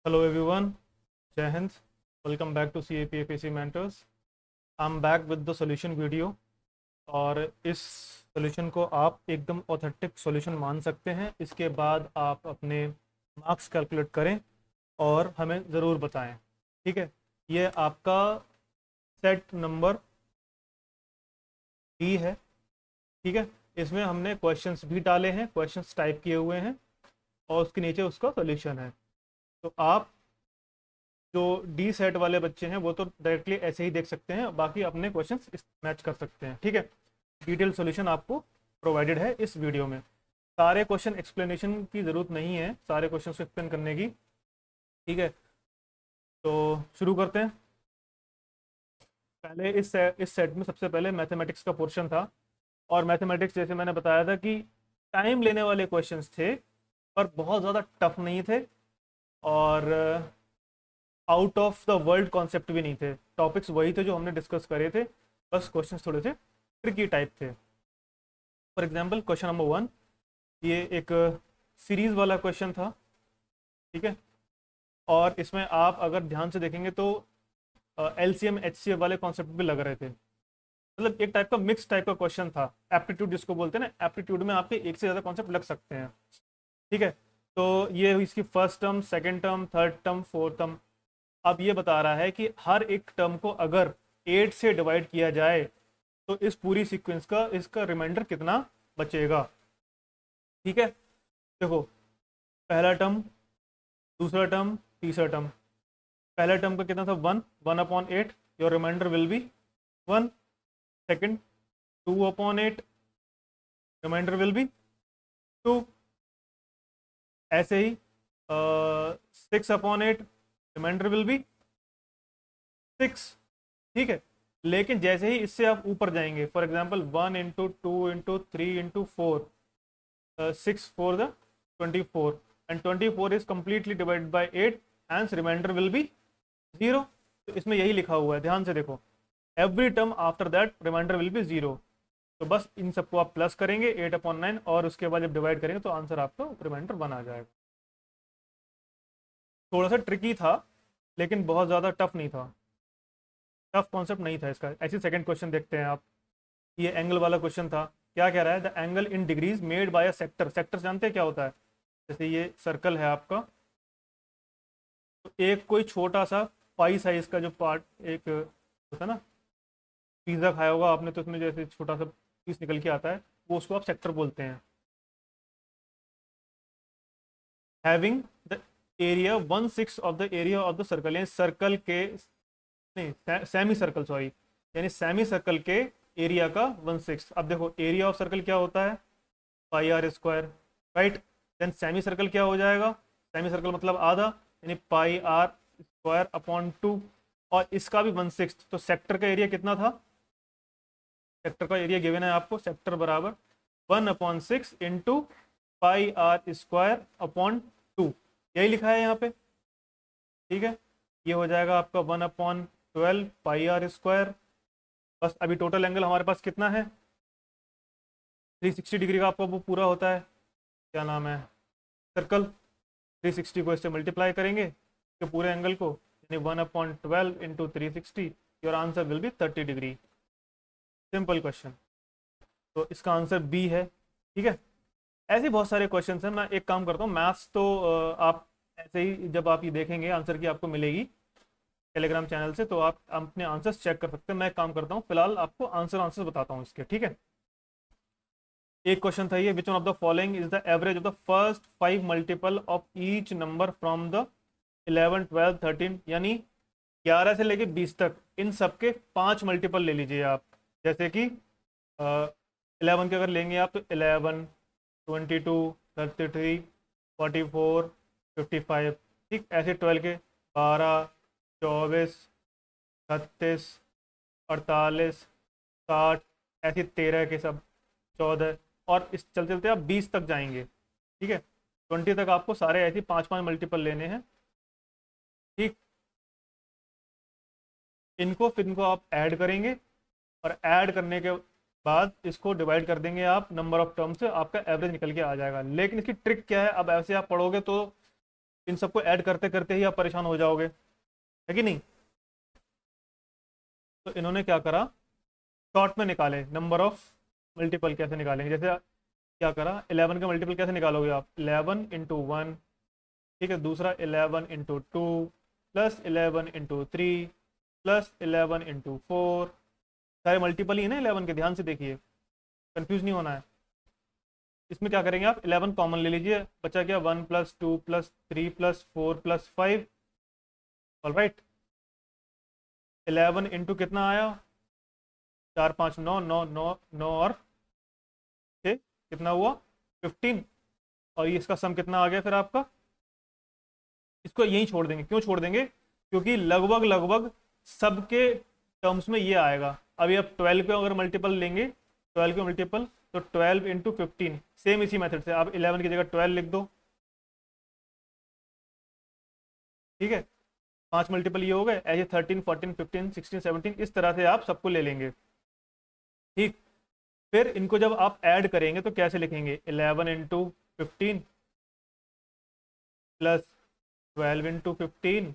Hello everyone, Jai Hind. Welcome back to CAP APC Mentors. I'm back with the solution video और इस solution को आप एकदम authentic solution मान सकते हैं। इसके बाद आप अपने मार्क्स कैलकुलेट करें और हमें ज़रूर बताएं। ठीक है, ये आपका सेट नंबर डी है। ठीक है, इसमें हमने क्वेश्चंस भी डाले हैं, क्वेश्चंस टाइप किए हुए हैं और उसके नीचे उसका सॉल्यूशन है। तो आप जो डी सेट वाले बच्चे हैं वो तो डायरेक्टली ऐसे ही देख सकते हैं, बाकी अपने क्वेश्चंस मैच कर सकते हैं। ठीक है, डिटेल सॉल्यूशन आपको प्रोवाइडेड है इस वीडियो में। सारे क्वेश्चन एक्सप्लेनेशन की ज़रूरत नहीं है, सारे क्वेश्चन को एक्सप्लेन करने की। ठीक है, तो शुरू करते हैं। पहले इस सेट में सबसे पहले मैथमेटिक्स का पोर्शन था और मैथमेटिक्स जैसे मैंने बताया था कि टाइम लेने वाले क्वेश्चंस थे पर बहुत ज़्यादा टफ नहीं थे और out of the world concept भी नहीं थे। टॉपिक्स वही थे जो हमने डिस्कस करे थे, बस क्वेश्चन थोड़े से ट्रिकी टाइप थे। फॉर एग्जाम्पल क्वेश्चन नंबर 1, ये एक सीरीज वाला क्वेश्चन था। ठीक है, और इसमें आप अगर ध्यान से देखेंगे तो एलसीएम एचसीएफ वाले कॉन्सेप्ट भी लग रहे थे। मतलब एक टाइप का मिक्स टाइप का क्वेश्चन था। एप्टीट्यूड जिसको बोलते हैं ना, एप्टीट्यूड में आपके एक से ज़्यादा कॉन्सेप्ट लग सकते हैं। ठीक है, तो ये हुई इसकी first term, second term, third term, fourth term. अब ये बता रहा है कि हर एक टर्म को अगर 8 से डिवाइड किया जाए तो इस पूरी सीक्वेंस का इसका रिमाइंडर कितना बचेगा। ठीक है, देखो, पहला टर्म, दूसरा टर्म, तीसरा टर्म। पहला टर्म का कितना था? 1 1/8, your remainder will be 1। Second, 2/8, remainder will be 2। ऐसे ही 6/8, रिमाइंडर विल बी 6। ठीक है, लेकिन जैसे ही इससे आप ऊपर जाएंगे, for example 1 × 2 × 3 × 4, 6 4 × 24 and 24 is completely divided by 8, and remainder will be 0। तो इसमें यही लिखा हुआ है, ध्यान से देखो, every term after that remainder will be 0। तो बस इन सबको आप प्लस करेंगे 8/9 और उसके बाद जब डिवाइड करेंगे तो आंसर आपका रिमाइंडर 1 आ जाएगा। थोड़ा सा ट्रिकी था लेकिन बहुत ज़्यादा टफ नहीं था, टफ कॉन्सेप्ट नहीं था इसका। ऐसे सेकंड क्वेश्चन देखते हैं आप। ये एंगल वाला क्वेश्चन था। क्या कह रहा है? The angle in degrees made by a sector. Sector जानते हैं क्या होता है? जैसे ये सर्कल है आपका, तो एक कोई छोटा सा पाई साइज का जो पार्ट एक होता है ना, पिज्ज़ा खाया होगा आपने तो उसमें जैसे छोटा सा पीस निकल के आता है, वो उसको आप सेक्टर बोलते हैं। Having the area 1/6 of the area of the circle, यानी सर्कल के, नहीं सेमी सर्कल सॉरी, यानी सेमी सर्कल के एरिया का 1/6। अब देखो, एरिया ऑफ सर्कल क्या होता है? πr², right. Then semi circle क्या हो जाएगा? सेमी सर्कल मतलब आधा, यानी πr²/2। और इसका भी 1/6। तो सेक्टर का एरिया कितना था? सेक्टर का एरिया गिवन है आपको, सेक्टर बराबर 1/6 इंटू πr²/2। यही लिखा है यहाँ पे। ठीक है, ये हो जाएगा आपका 1/12 πr²। बस अभी टोटल एंगल हमारे पास कितना है? 360 डिग्री का आपका वो पूरा होता है, क्या नाम है, सर्कल। 360 को इससे मल्टीप्लाई करेंगे तो पूरे एंगल को, यानी 1/12 into 360, your answer will B 30 degree. Simple question, तो इसका आंसर बी है। ठीक है, ऐसे बहुत सारे क्वेश्चन हैं। मैं एक काम करता हूँ, मैथ्स तो आप ऐसे ही जब आप ये देखेंगे आंसर की आपको मिलेगी टेलीग्राम चैनल से, तो आप अपने आंसर्स चेक कर सकते हैं। मैं एक काम करता हूँ, फिलहाल आपको आंसर बताता हूँ इसके। ठीक है, एक क्वेश्चन था ये, विच one of the following is the average of the first 5 multiple of each number from the 11 12 13, यानी 11 से लेके 20 तक इन सबके 5 मल्टीपल ले लीजिए आप। जैसे कि 11 के अगर लेंगे आप तो 11, 22, 33, 44, 55। ठीक, ऐसे 12 के 12, 24, 36, 48, 60, ऐसे 13 के सब 14, और इस चलते चलते आप 20 तक जाएंगे। ठीक है, 20 तक आपको सारे ऐसे 5 5 मल्टीपल लेने हैं। ठीक, इनको फिर इनको आप ऐड करेंगे और ऐड करने के बाद इसको डिवाइड कर देंगे आप नंबर ऑफ टर्म से, आपका एवरेज निकल के आ जाएगा। लेकिन इसकी ट्रिक क्या है? अब ऐसे आप पढ़ोगे तो इन सबको ऐड करते करते ही आप परेशान हो जाओगे, है कि नहीं। तो इन्होंने क्या करा, शॉर्ट में निकाले नंबर ऑफ मल्टीपल कैसे निकालेंगे। जैसे क्या करा, 11 का मल्टीपल कैसे निकालोगे आप, 11 × 1, ठीक है। दूसरा 11 × 2 प्लस 11 × 3 प्लस 11 × 4, सारे मल्टीपल ही है ना 11 के, ध्यान से देखिए, कंफ्यूज नहीं होना है। इसमें क्या करेंगे आप, 11 कॉमन ले लीजिए, बचा क्या 1 + 2 + 3 + 4 + 5, ऑल राइट। 11 इंटू कितना आया, 4 5 9 9 9 9 और 6 कितना हुआ 15। और ये इसका सम कितना आ गया फिर आपका, इसको यहीं छोड़ देंगे। क्यों छोड़ देंगे, क्योंकि लगभग लगभग सबके टर्म्स में ये आएगा। अभी आप 12 के अगर मल्टीपल लेंगे, 12 के मल्टीपल, तो 12 × 15, सेम इसी मेथड से आप 11 की जगह 12 लिख दो, ठीक है। 5 मल्टीपल ये हो गए, ऐसे 13 14 15 16 17 इस तरह से आप सबको ले लेंगे, ठीक। फिर इनको जब आप ऐड करेंगे तो कैसे लिखेंगे, 11 × 15 प्लस 12 × 15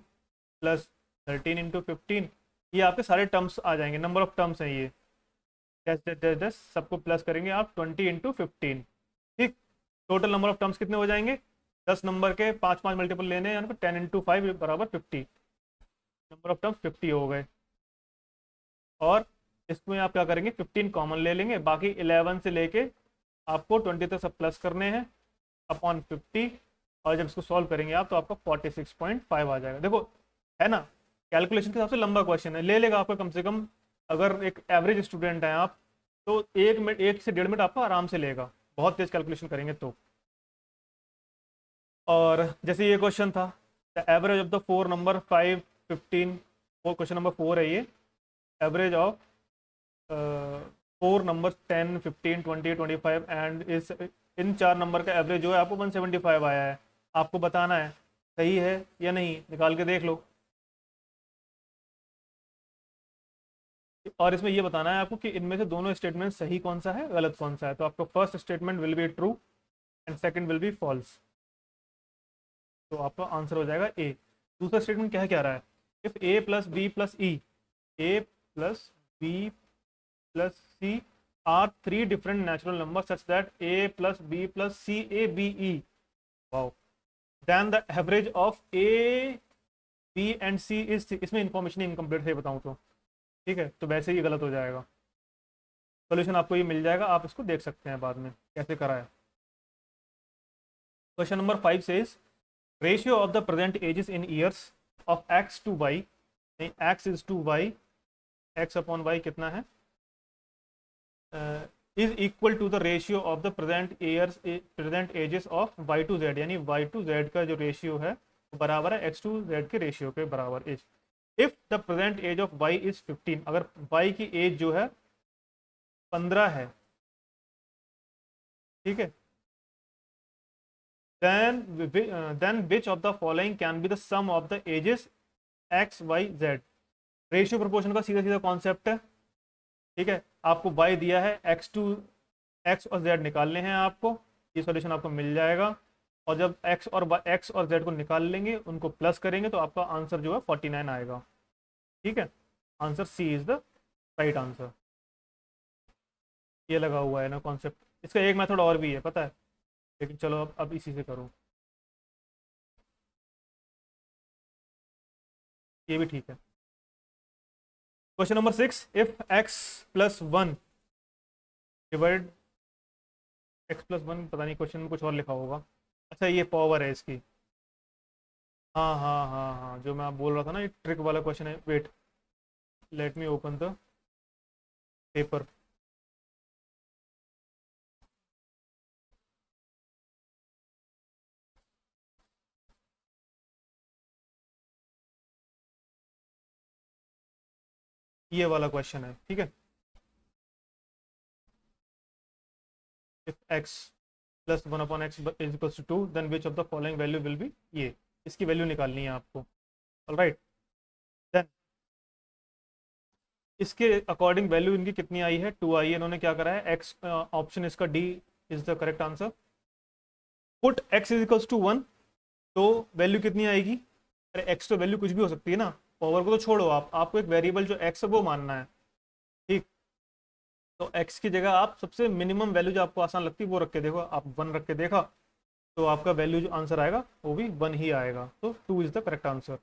प्लस 13 × 15, ये आपके सारे टर्म्स आ जाएंगे, नंबर ऑफ टर्म्स हैं ये। जस्ट सबको प्लस करेंगे आप 20 × 15, ठीक। टोटल नंबर ऑफ टर्म्स कितने हो जाएंगे, 10 नंबर के 5 5 मल्टीपल लेने हैं, यानी 10 × 5 बराबर 50, नंबर ऑफ टर्म्स 50 हो गए। और इसमें आप क्या करेंगे, 15 कॉमन ले लेंगे, बाकी 11 से लेके आपको 20 तक सब प्लस करने हैं अपॉन 50। और जब इसको सॉल्व करेंगे आप तो आपका 46.5 आ जाएगा। देखो है ना, कैलकुलेशन के हिसाब से लंबा क्वेश्चन है, ले लेगा आपका कम से कम, अगर एक एवरेज स्टूडेंट हैं आप तो 1 मिनट 1 से 1.5 मिनट आपका आराम से लेगा, बहुत तेज कैलकुलेशन करेंगे तो। और जैसे ये क्वेश्चन था, the average of the 4 number 5 15, वो क्वेश्चन नंबर 4 है ये, एवरेज ऑफ 4 नंबर 10 15 20 25 एंड इस इन 4 नंबर का एवरेज जो है आपको 175 आया है। आपको बताना है सही है या नहीं, निकाल के देख लो। और इसमें ये बताना है आपको कि इनमें से दोनों स्टेटमेंट सही कौन सा है, गलत कौन सा है। तो आपका first statement will be true and second will be false, तो आपका आंसर हो जाएगा ए। दूसरा स्टेटमेंट क्या है, क्या रहा है, if A plus B plus E, A plus B plus C are 3 different natural number such that A plus B plus C A B E, wow, then the average of A B and C is, इसमें information incomplete है बताऊं तो, ठीक है, तो वैसे ही गलत हो जाएगा। सोल्यूशन आपको ये मिल जाएगा, आप इसको देख सकते हैं बाद में कैसे करा है। Question number 5 says ratio of the present ages in years of X to Y, नहीं X is to Y, X upon Y कितना है, is equal to the ratio of the present ages of Y to Z, यानी Y to Z का जो ratio है वो बराबर है एक्स टू जेड के रेशियो के बराबर age. If the present age of Y is 15, अगर वाई की एज जो है 15 है, ठीक है, then which of the following can be the sum of the ages x y z। Ratio proportion का सीधा सीधा कॉन्सेप्ट है, ठीक है। आपको y दिया है, x और z निकालने हैं आपको, ये सॉल्यूशन आपको मिल जाएगा। और जब x और z को निकाल लेंगे, उनको प्लस करेंगे तो आपका आंसर जो है 49 आएगा, ठीक है। Answer C is the right answer. ये लगा हुआ है ना कॉन्सेप्ट। इसका एक मेथड और भी है पता है, लेकिन चलो अब इसी से करूँ, ये भी ठीक है। Question number 6, if x plus 1 divide, x plus 1 पता नहीं क्वेश्चन में कुछ और लिखा होगा, अच्छा ये पावर है इसकी, हाँ हाँ हाँ हाँ, जो मैं बोल रहा था ना ये ट्रिक वाला क्वेश्चन है। Wait, let me open the paper. ये वाला क्वेश्चन है, ठीक है। If x plus 1/x is equal to 2 then which of the following value will be, ये इसकी वैल्यू निकालनी है आपको, ऑलराइट। देन इसके अकॉर्डिंग वैल्यू इनकी कितनी आई है, 2 आई है। इन्होंने क्या करा है, x ऑप्शन इसका D is the correct answer. Put x is equal to 1, तो वैल्यू कितनी आएगी? अरे एक्स तो वैल्यू कुछ भी हो सकती है ना, पावर को तो छोड़ो, आपको एक वेरिएबल जो एक्स है वो मानना है, ठीक। तो एक्स की जगह आप सबसे मिनिमम वैल्यू जो आपको आसान लगती है वो रख के देखो, आप 1 रख के देखा तो आपका वैल्यू जो आंसर आएगा वो भी 1 ही आएगा, तो 2 is the correct answer,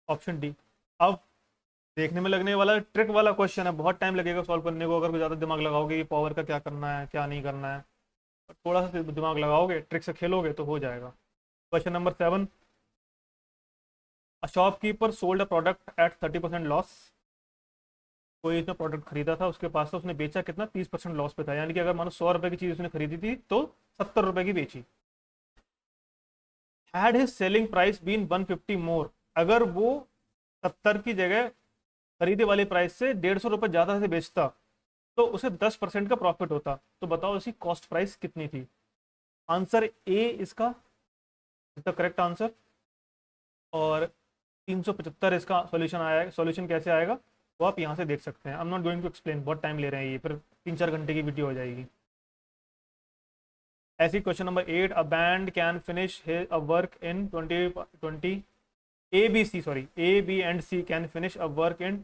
option D. अब देखने में लगने वाला ट्रिक वाला क्वेश्चन है, बहुत टाइम लगेगा सॉल्व करने को, अगर कोई ज़्यादा दिमाग लगाओगे ये पावर का क्या करना है क्या नहीं करना है, थोड़ा सा दिमाग लगाओगे, ट्रिक से खेलोगे तो हो जाएगा। Question number 7, a shopkeeper sold a product at 30% loss. कोई इसने प्रोडक्ट खरीदा था उसके पास, था उसने बेचा कितना, 30% लॉस पे था, यानी कि अगर मानो 100 रुपए की चीज़ उसने खरीदी थी तो 70 रुपए की बेची। Had his selling price been 150 more, अगर वो 70 की जगह खरीदे वाली प्राइस से 150 रुपये ज़्यादा से बेचता तो उसे 10% का प्रॉफिट होता, तो बताओ इसकी कॉस्ट प्राइस कितनी थी? आंसर ए इसका इज द करेक्ट आंसर, और 375 इसका सॉल्यूशन आया। सॉल्यूशन कैसे आएगा वो आप यहाँ से देख सकते हैं, I am not going to explain, बहुत टाइम ले रहे हैं ये, फिर 3-4 घंटे की वीडियो हो जाएगी। ऐसी question number 8, a band can finish a work in 20 A B C, sorry A B and C can finish a work in,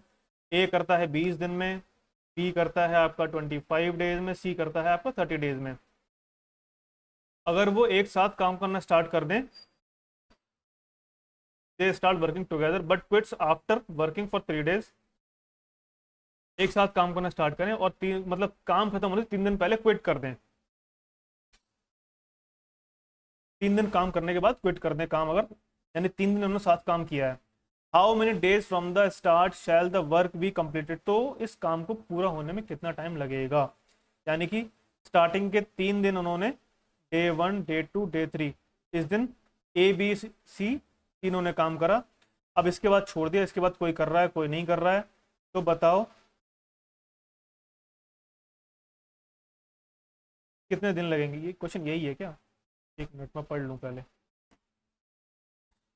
A करता है 20 दिन में, बी करता है आपका 25 डेज में, सी करता है आपका 30 डेज में। अगर वो एक साथ काम करना स्टार्ट कर दें, दे start working together but quits after working for 3 days, एक साथ काम करना स्टार्ट करें और मतलब काम खत्म होने से 3 दिन पहले क्विट कर दें, 3 दिन काम करने के बाद क्विट कर दें काम, अगर यानी 3 दिन उन्होंने साथ काम किया है। How many days from the start shall the work be completed, तो इस काम को पूरा होने में कितना टाइम लगेगा, यानी कि स्टार्टिंग के 3 दिन उन्होंने, डे 1 डे 2 डे 3, इस दिन ए बी सी तीनों ने काम करा, अब इसके बाद छोड़ दिया, इसके बाद कोई कर रहा है कोई नहीं कर रहा है, तो बताओ कितने दिन लगेंगे? ये क्वेश्चन यही है क्या? एक मिनट में पढ़ लूँ पहले।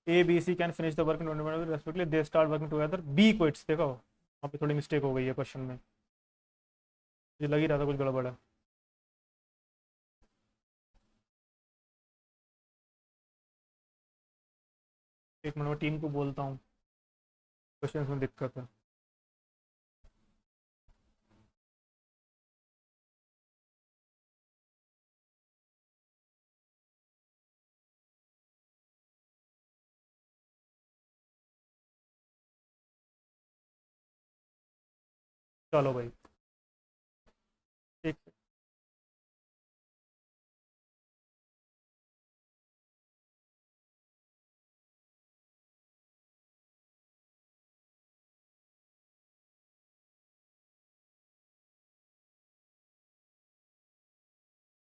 A B C can finish the work in 20 minute respectively, they start working together, B quits, देखो वहाँ पे थोड़ी मिस्टेक हो गई है क्वेश्चन में, मुझे लग ही रहा था कुछ गड़बड़ है। एक मिनट में टीम को बोलता हूँ, क्वेश्चन में दिक्कत है। चलो भाई, एक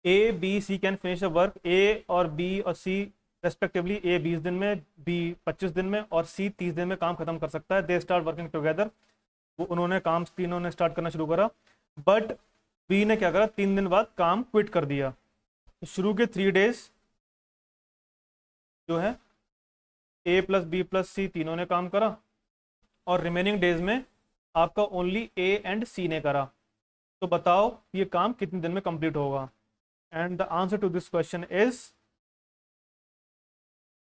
A B C can finish a work, A और बी और सी रेस्पेक्टिवली, ए 20 दिन में, बी 25 दिन में और सी 30 दिन में काम खत्म कर सकता है, दे स्टार्ट वर्किंग टुगेदर, वो उन्होंने काम तीनों ने स्टार्ट करना शुरू करा, बट बी ने क्या करा, 3 दिन बाद काम क्विट कर दिया, तो शुरू के 3 डेज जो है ए प्लस बी प्लस सी तीनों ने काम करा, और रिमेनिंग डेज में आपका ओनली ए एंड सी ने करा, तो बताओ ये काम कितने दिन में कंप्लीट होगा? And the answer to this question is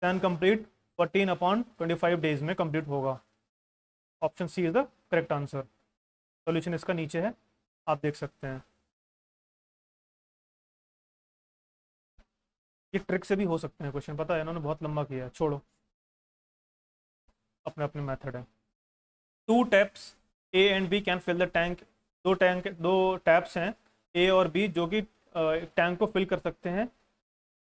can complete 14/25 days में कंप्लीट होगा, option C is the correct answer. Solution इसका नीचे है, आप देख सकते हैं, ये ट्रिक से भी हो सकते हैं क्वेश्चन, पता है इन्होंने बहुत लंबा किया है, छोड़ो, अपने अपने मेथड है। 2 taps A and B can fill the tank, दो टैप्स हैं ए और बी जो कि टैंक को फिल कर सकते हैं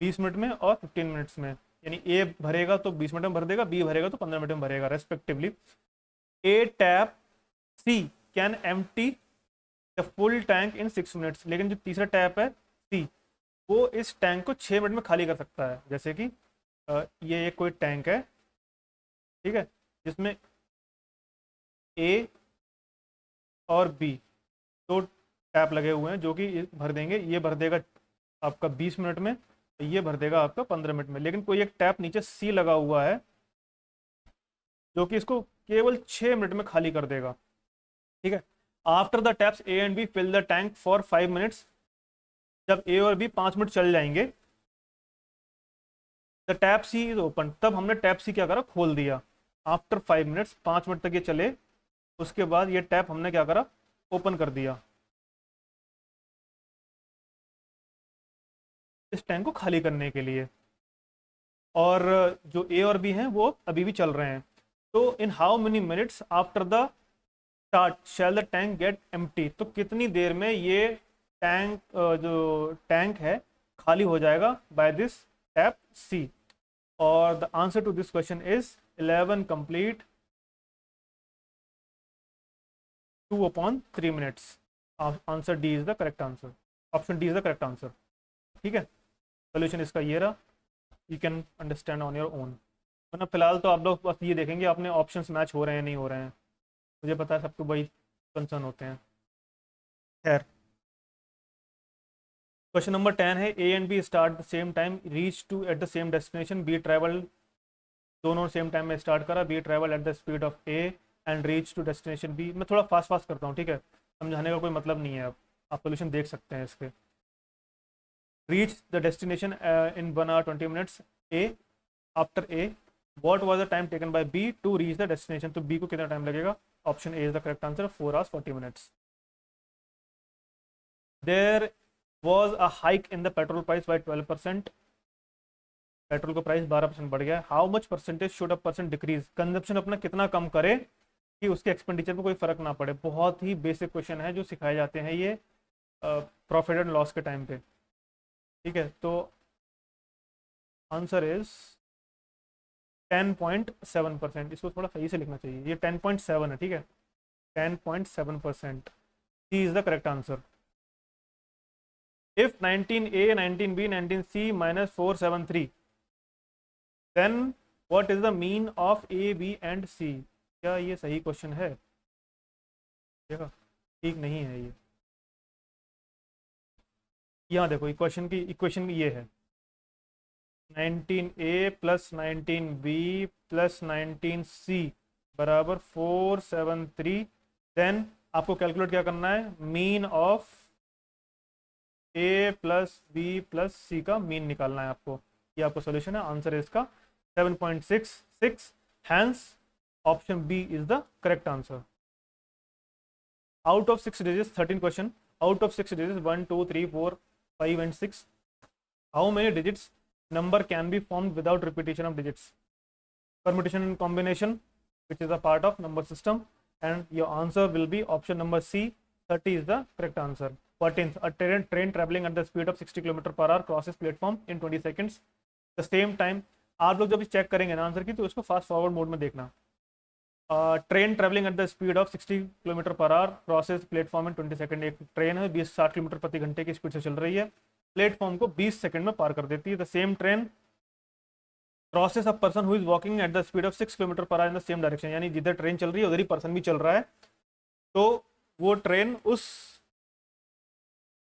20 मिनट में और 15 मिनट्स में, यानी ए भरेगा तो 20 मिनट में भर देगा, बी भरेगा तो 15 मिनट में भरेगा respectively. A tap C can empty the full tank in 6 minutes, लेकिन जो तीसरा टैप है सी, वो इस टैंक को 6 मिनट में खाली कर सकता है, जैसे कि ये एक कोई टैंक है, ठीक है, जिसमें ए और बी दो टैप लगे हुए हैं जो कि भर देंगे, ये भर देगा आपका 20 मिनट में, ये भर देगा आपका 15 मिनट में, लेकिन कोई एक टैप नीचे सी लगा हुआ है जो कि इसको केवल 6 मिनट में खाली कर देगा, ठीक है। After the taps A and B fill the tank for 5 minutes, जब ए और बी 5 मिनट चल जाएंगे the tap C is open, तब हमने टैप सी क्या करा, खोल दिया। आफ्टर 5 मिनट्स, 5 मिनट तक ये चले, उसके बाद ये टैप हमने क्या करा, ओपन कर दिया इस टैंक को खाली करने के लिए। और जो ए और बी हैं वो अभी भी चल रहे हैं। तो in how many minutes after the start shall the tank get empty, तो कितनी देर में ये टैंक जो टैंक है खाली हो जाएगा बाय दिस टैप सी। और the answer to this question is 11 complete 2/3 minutes. Answer D is the correct answer, option D is the correct answer. ठीक है, सोल्यूशन इसका ये रहा, you can understand on your own. वरना फिलहाल तो आप लोग बस ये देखेंगे अपने ऑप्शंस मैच हो रहे हैं नहीं हो रहे हैं, मुझे पता है सबको बड़ी कंसर्न होते हैं। खैर, क्वेश्चन नंबर 10 है, A and B start the same time reach to at the same destination, B travel, दोनों सेम टाइम में स्टार्ट करा, B travel at the speed of A and reach to destination B. मैं थोड़ा fast fast करता हूँ, ठीक है, समझाने का कोई मतलब नहीं है। अब आप सोल्यूशन देख सकते हैं इसके। Reach the destination in 1 hour 20 minutes, A, after a what was the time taken by B to reach the destination, तो B को कितना टाइम लगेगा, option A is the correct answer, 4 hours 40 minutes। There was a hike in the petrol price by 12%, petrol का price 12% बढ़ गया। How much percentage should a person decrease, consumption अपना कितना कम करे कि उसके एक्सपेंडिचर पे कोई फर्क ना पड़े। बहुत ही बेसिक क्वेश्चन है जो सिखाए जाते हैं ये प्रॉफिट एंड लॉस के टाइम पे। ठीक है, तो आंसर इज 10.7%। इसको थोड़ा सही से लिखना चाहिए, ये 10.7 है, ठीक है, 10.7%। C is the correct answer. If 19A 19B 19C minus 473, then what is the mean of A B and C। क्या ये सही क्वेश्चन है? देखा, ठीक नहीं है ये। यहाँ देखो इक्वेशन ये है 19A plus 19B plus 19C बराबर 473। देन आपको कैलकुलेट क्या करना है, mean of A plus B plus C का मीन निकालना है आपको। ये आपका सोल्यूशन है, आंसर है इसका 7.66। Hence option B is the correct answer. Out of 6 digits 13 question, out of 6 digits 1 2 3 4 5 and 6, how many digits number can be formed without repetition of digits, permutation and combination, which is a part of number system, and your answer will be option number C, 30 is the correct answer। 14th, a train traveling at the speed of 60 km/h crosses platform in 20 seconds, the same time। आप लोग जब check करेंगे ना answer की तो उसको fast forward mode में देखना। Train travelling at the speed of 60 km/h crosses platform in 20 second. एक ट्रेन है 20-60 किलोमीटर प्रति घंटे की स्पीड से चल रही है, प्लेटफॉर्म को 20 सेकंड में पार कर देती है। The same train crosses a person who is walking eight the speed of 6 km/h in the same direction, यानी जिधर ट्रेन चल रही है उधर ही पर्सन भी चल रहा है। तो वो ट्रेन उस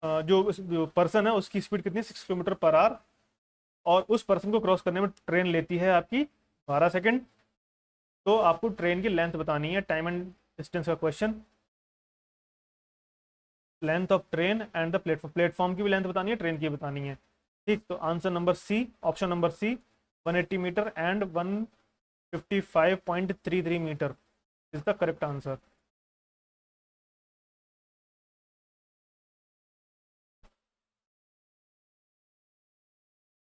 जो पर्सन है उसकी स्पीड कितनी, 6 km/h, और उस पर्सन को क्रॉस करने में ट्रेन लेती है आपकी 12 सेकंड। तो आपको ट्रेन की लेंथ बतानी है, टाइम एंड डिस्टेंस का question. Length of train and the platform, platform की भी लेंथ बतानी है, ट्रेन की बतानी है। ठीक, तो answer number C, option number C, 180 metre and 155.33 metre is the correct answer.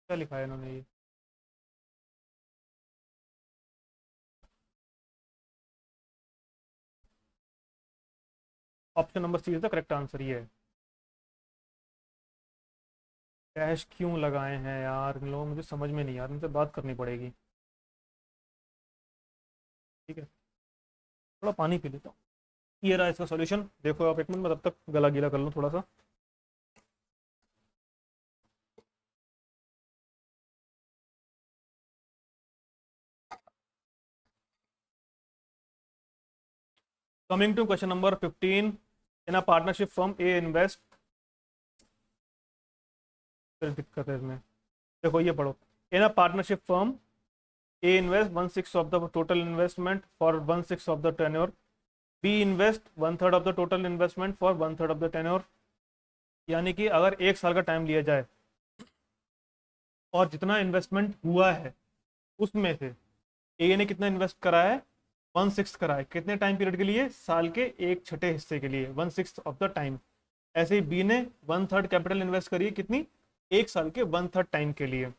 क्या लिखा है इन्होंने ये, option number C is the correct answer. ये डैश क्यों लगाए हैं यार इन लोगों, मुझे समझ में नहीं यार, इनसे बात करनी पड़ेगी। ठीक है, थोड़ा पानी पी लेता हूँ। ये रहा इसका सॉल्यूशन, देखो आप एक मिनट में, तब तक गला गीला कर लूँ थोड़ा सा। Coming to question number 15, in a partnership firm A invest, फिर दिक्कत है इसमें, देखो ये पढ़ो। In a partnership firm A invest 1/6 of the total investment for 1/6 of the tenure, B invest 1/3 of the total investment for 1/3 of the tenure. यानी कि अगर 1 साल का टाइम लिया जाए और जितना इन्वेस्टमेंट हुआ है उसमें से ए ने कितना इन्वेस्ट करा है, 1/6 करा है। कितने टाइम पीरियड के लिए? साल के 1/6 हिस्से के लिए, 1/6 ऑफ द टाइम। ऐसे ही बी ने 1/3 कैपिटल इन्वेस्ट करी है, कितनी? 1 साल के 1/3 टाइम के लिए।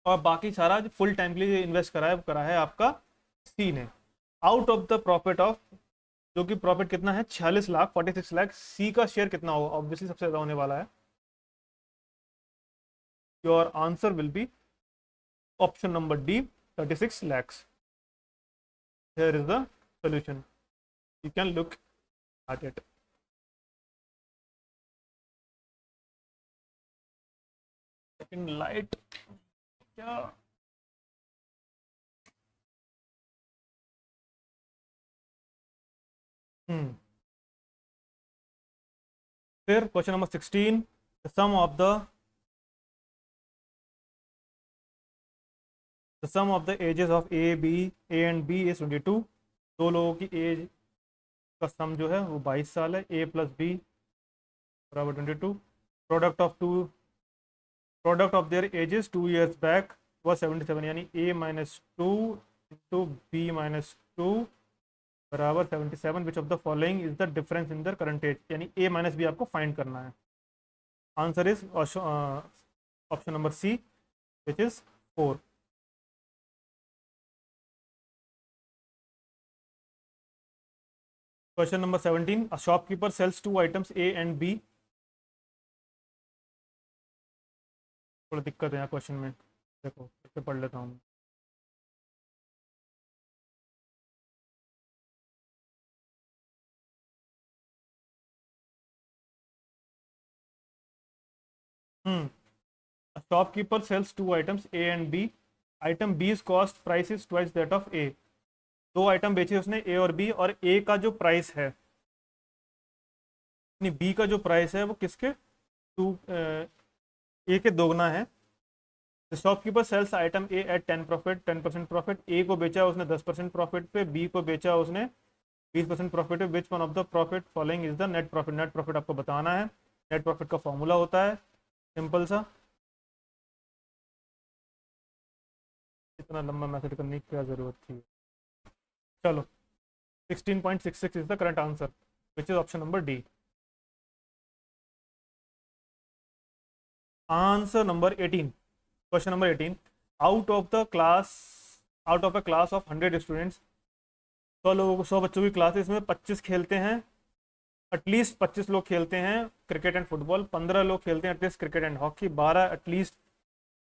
और बाकी सारा जो फुल टाइम के लिए इन्वेस्ट करा है वो करा है आपका सी ने। Out of the profit of, जो कि प्रॉफिट कितना है 46 लाख, 46 लाख, सी का शेयर कितना होगा? ऑब्वियसली सबसे ज़्यादा होने वाला है। Your answer will B option number D, 36 lakhs. Here is the solution. You can look at it. Second light क्या? फिर question number 16, the sum of the ages of A and B is 22. दो लोगों की as का सम जो है वो 22 साल है। A + B बराबर 22। Product of their edges 2 years back वह 77, यानी A - 2 इंटू B - 2 बराबर 77। Which of the following is the difference in the current age, यानी A - B आपको फाइंड करना है। Answer is option number C, which is 4। Question number 17, a shopkeeper sells 2 items A and B। थोड़ा दिक्कत है यहाँ question में, देखो इसे पढ़ लेता हूँ। A shopkeeper sells 2 items A and B. Item B's cost price is twice that of A। दो आइटम बेचे उसने A और B, और A का जो प्राइस है, नहीं B का जो प्राइस है वो किसके टू A के दोगुना है। The shopkeeper sells item A at 10% profit. A को बेचा उसने 10% प्रॉफिट पे, B को बेचा उसने 20% प्रॉफिट पे। विच one of the profit following is the net profit? Net profit आपको बताना है। नेट प्रॉफिट का फॉर्मूला होता है सिंपल सा, इतना लंबा मैथड करने की क्या जरूरत थी। चलो, 16.66 is the current answer, which is option number D. Answer number 18, question number 18, out of the class out of a class of 100 students, 100 लोगों को, 100 बच्चों की क्लास है, इसमें 25 खेलते हैं, एटलीस्ट 25 लोग खेलते हैं क्रिकेट एंड फुटबॉल, 15 लोग खेलते हैं at least cricket and hockey, 12 at least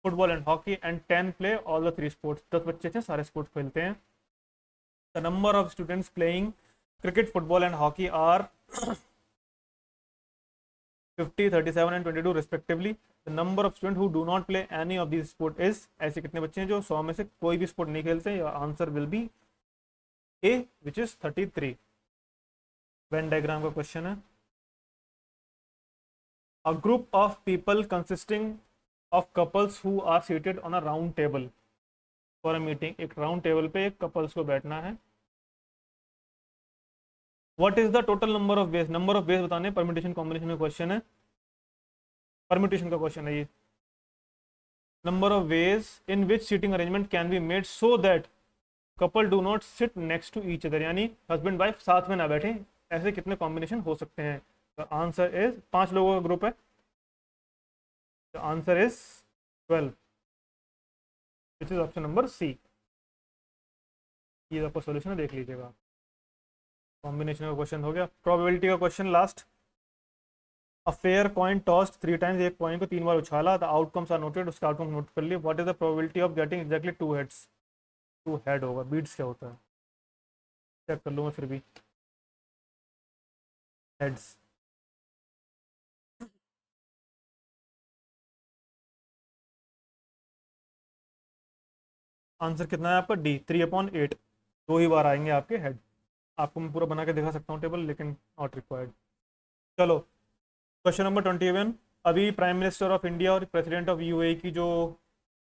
football and hockey, and 10 play all the 3 sports. 10 बच्चे थे, सारे स्पोर्ट्स खेलते हैं। The number of students playing cricket, football and hockey are 50, 37 एंड 22 respectively. The number of students who do not play any of these sport is, ऐसे कितने बच्चे हैं जो 100 में से कोई भी स्पोर्ट नहीं खेलते? Answer will be A, which is 33। Venn diagram का क्वेश्चन है। A group of people consisting of couples who are seated on a round table for a meeting. एक राउंड टेबल पे एक कपल्स को बैठना है। What is the total number of ways? Number of ways बताने, permutation combination का question है, permutation का क्वेश्चन है ये। Number of ways in which seating arrangement can be made so that couple do not sit next to each other, यानी husband wife साथ में ना बैठे, ऐसे कितने कॉम्बिनेशन हो सकते हैं? आंसर इज, 5 लोगों का ग्रुप है, answer is 12, which is option number C. ये आपका सोल्यूशन देख लीजिएगा। कॉम्बिनेशन का क्वेश्चन हो गया। प्रोबेबिलिटी का question last. A fair coin tossed 3 times, एक कॉइन को 3 बार उछाला, द आउटकम्स आर नोटेड, उसका आउटकम नोट कर लिए। What is the probability of getting exactly 2 heads? 2 head होगा, बीट्स क्या होता है चेक कर लूँ मैं फिर भी। हेड्स, आंसर कितना है आपका? डी, 3/8। 2 ही बार आएंगे आपके हेड। आपको मैं पूरा बना के दिखा सकता हूँ टेबल, लेकिन नॉट रिक्वायर्ड। चलो, क्वेश्चन नंबर 21, अभी प्राइम मिनिस्टर ऑफ इंडिया और प्रेसिडेंट ऑफ यूएई की जो